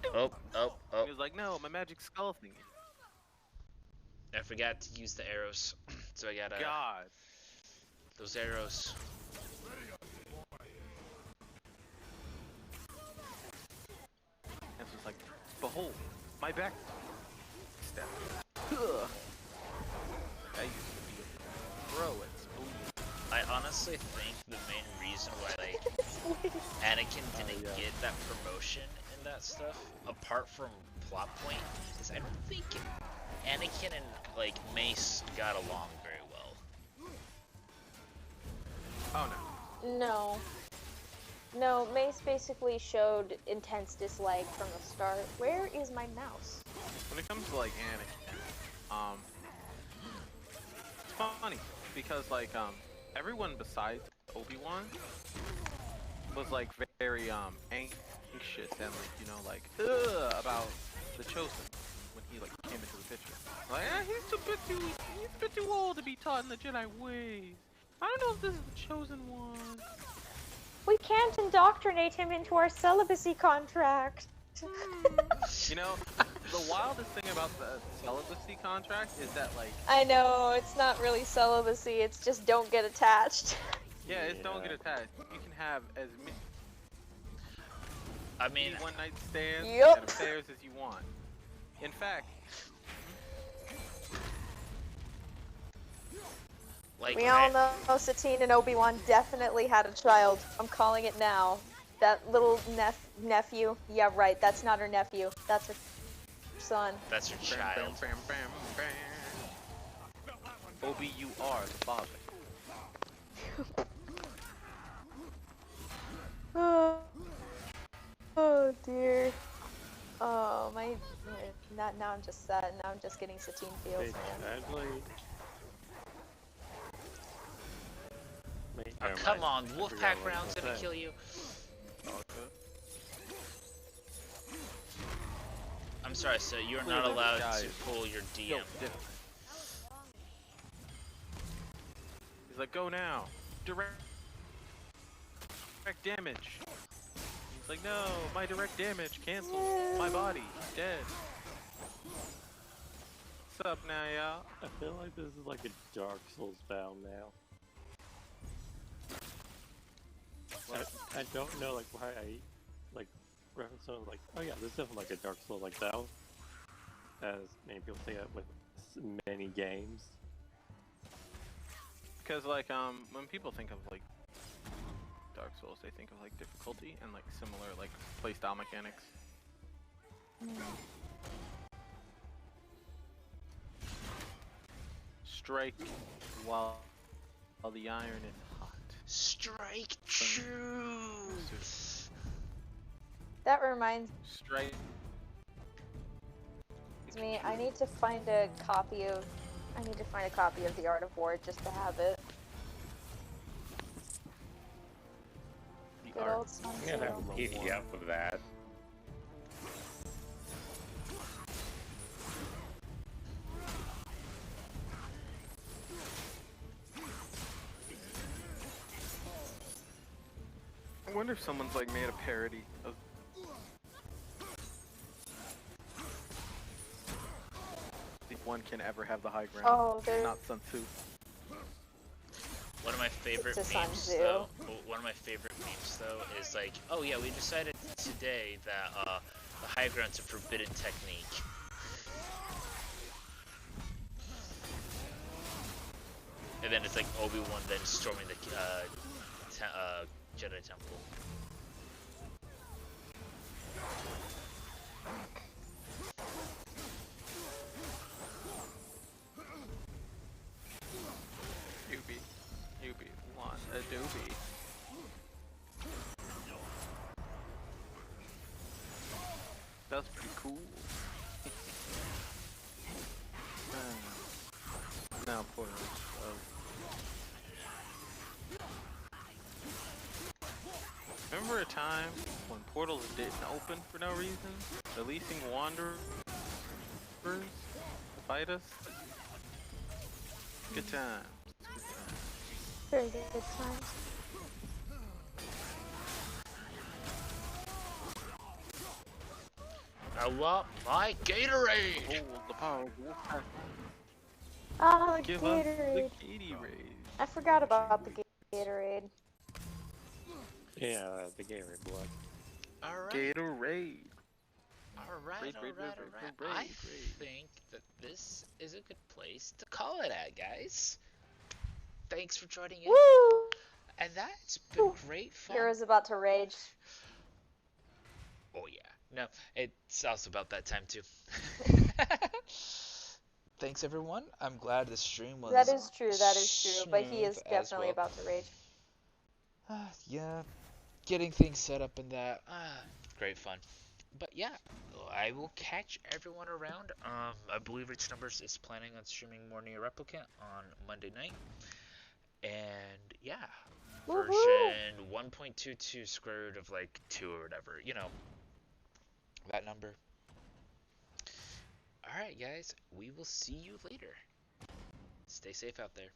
He was like, no, my magic skull thing. I forgot to use the arrows. So I gotta... God. Those arrows. And it's like, behold, my back step. Ugh. I used to be a pro at spooning. I honestly think the main reason why, like, Anakin didn't get that promotion and that stuff, apart from plot point, is I don't think Anakin and like Mace got along very well. Oh no. No. No, Mace basically showed intense dislike from the start. Where is my mouse? When it comes to like Anakin, it's funny because like everyone besides Obi-Wan was like very anxious and like ugh about the Chosen when he like came into the picture. Like he's a bit too old to be taught in the Jedi ways. I don't know if this is the Chosen one. We can't indoctrinate him into our celibacy contract. You know, the wildest thing about the celibacy contract is that like I know, it's not really celibacy, it's just don't get attached. yeah, it's don't get attached. You can have as many one night stands and affairs as you want. In fact, like we all know Satine and Obi-Wan definitely had a child. I'm calling it now. That little nephew. Yeah, right. That's not her nephew. That's her son. That's her child. Obi, you are the father. Oh dear. Oh my. Now I'm just sad. Now I'm just getting Satine feels. Oh, come on, Wolfpack round's gonna kill you. I'm sorry, sir, you're not allowed to pull your DM. He's like, go now. Direct damage. He's like, no, my direct damage cancels my body. He's dead. What's up now, y'all? I feel like this is like a Dark Souls battle now. I don't know like why I like reference someone like, oh yeah, this is definitely like a Dark Souls like battle, as many people say that with many games. Because like when people think of like Dark Souls, they think of like difficulty and like similar like playstyle mechanics. Strike while the iron is hot. Strike true. That reminds Strike. me. I need to find a copy of. I need to find a copy of The Art of War just to have it. Good old Sun I'm gonna have a PDF of that. I wonder if someone's like made a parody of. If one can ever have the high ground. Oh, there's not Sun Tzu. One of my favorite It's a Sun memes, Tzu. though. One of my favorite memes, though, is like, oh yeah, we decided today that the high ground's a forbidden technique. And then it's like Obi-Wan then storming the Jedi Temple. Newbie, want a doobie. That's pretty cool. Now, poor. Remember a time when portals didn't open for no reason, releasing wanderers to fight us? Good times. very good times. I want my Gatorade! Hold the power, Wolfpack. Oh, the Give us the Gatorade. Gatorade. I forgot about the Gatorade. Yeah, the Gatorade blood. Alright. Gatorade. Alright. I think that this is a good place to call it at, guys. Thanks for joining in. Woo! And that's been great fun. Hero's about to rage. Oh yeah. No, it's also about that time too. thanks everyone. I'm glad the stream was That is true. That is true. But he smooth is as definitely well. about to rage. Yeah, getting things set up in that. Great fun. But yeah, I will catch everyone around. I believe Rich Numbers is planning on streaming more Near Replicant on Monday night. And yeah, version 1.22 square root of like 2 or whatever. You know, that number. Alright, guys, we will see you later. Stay safe out there.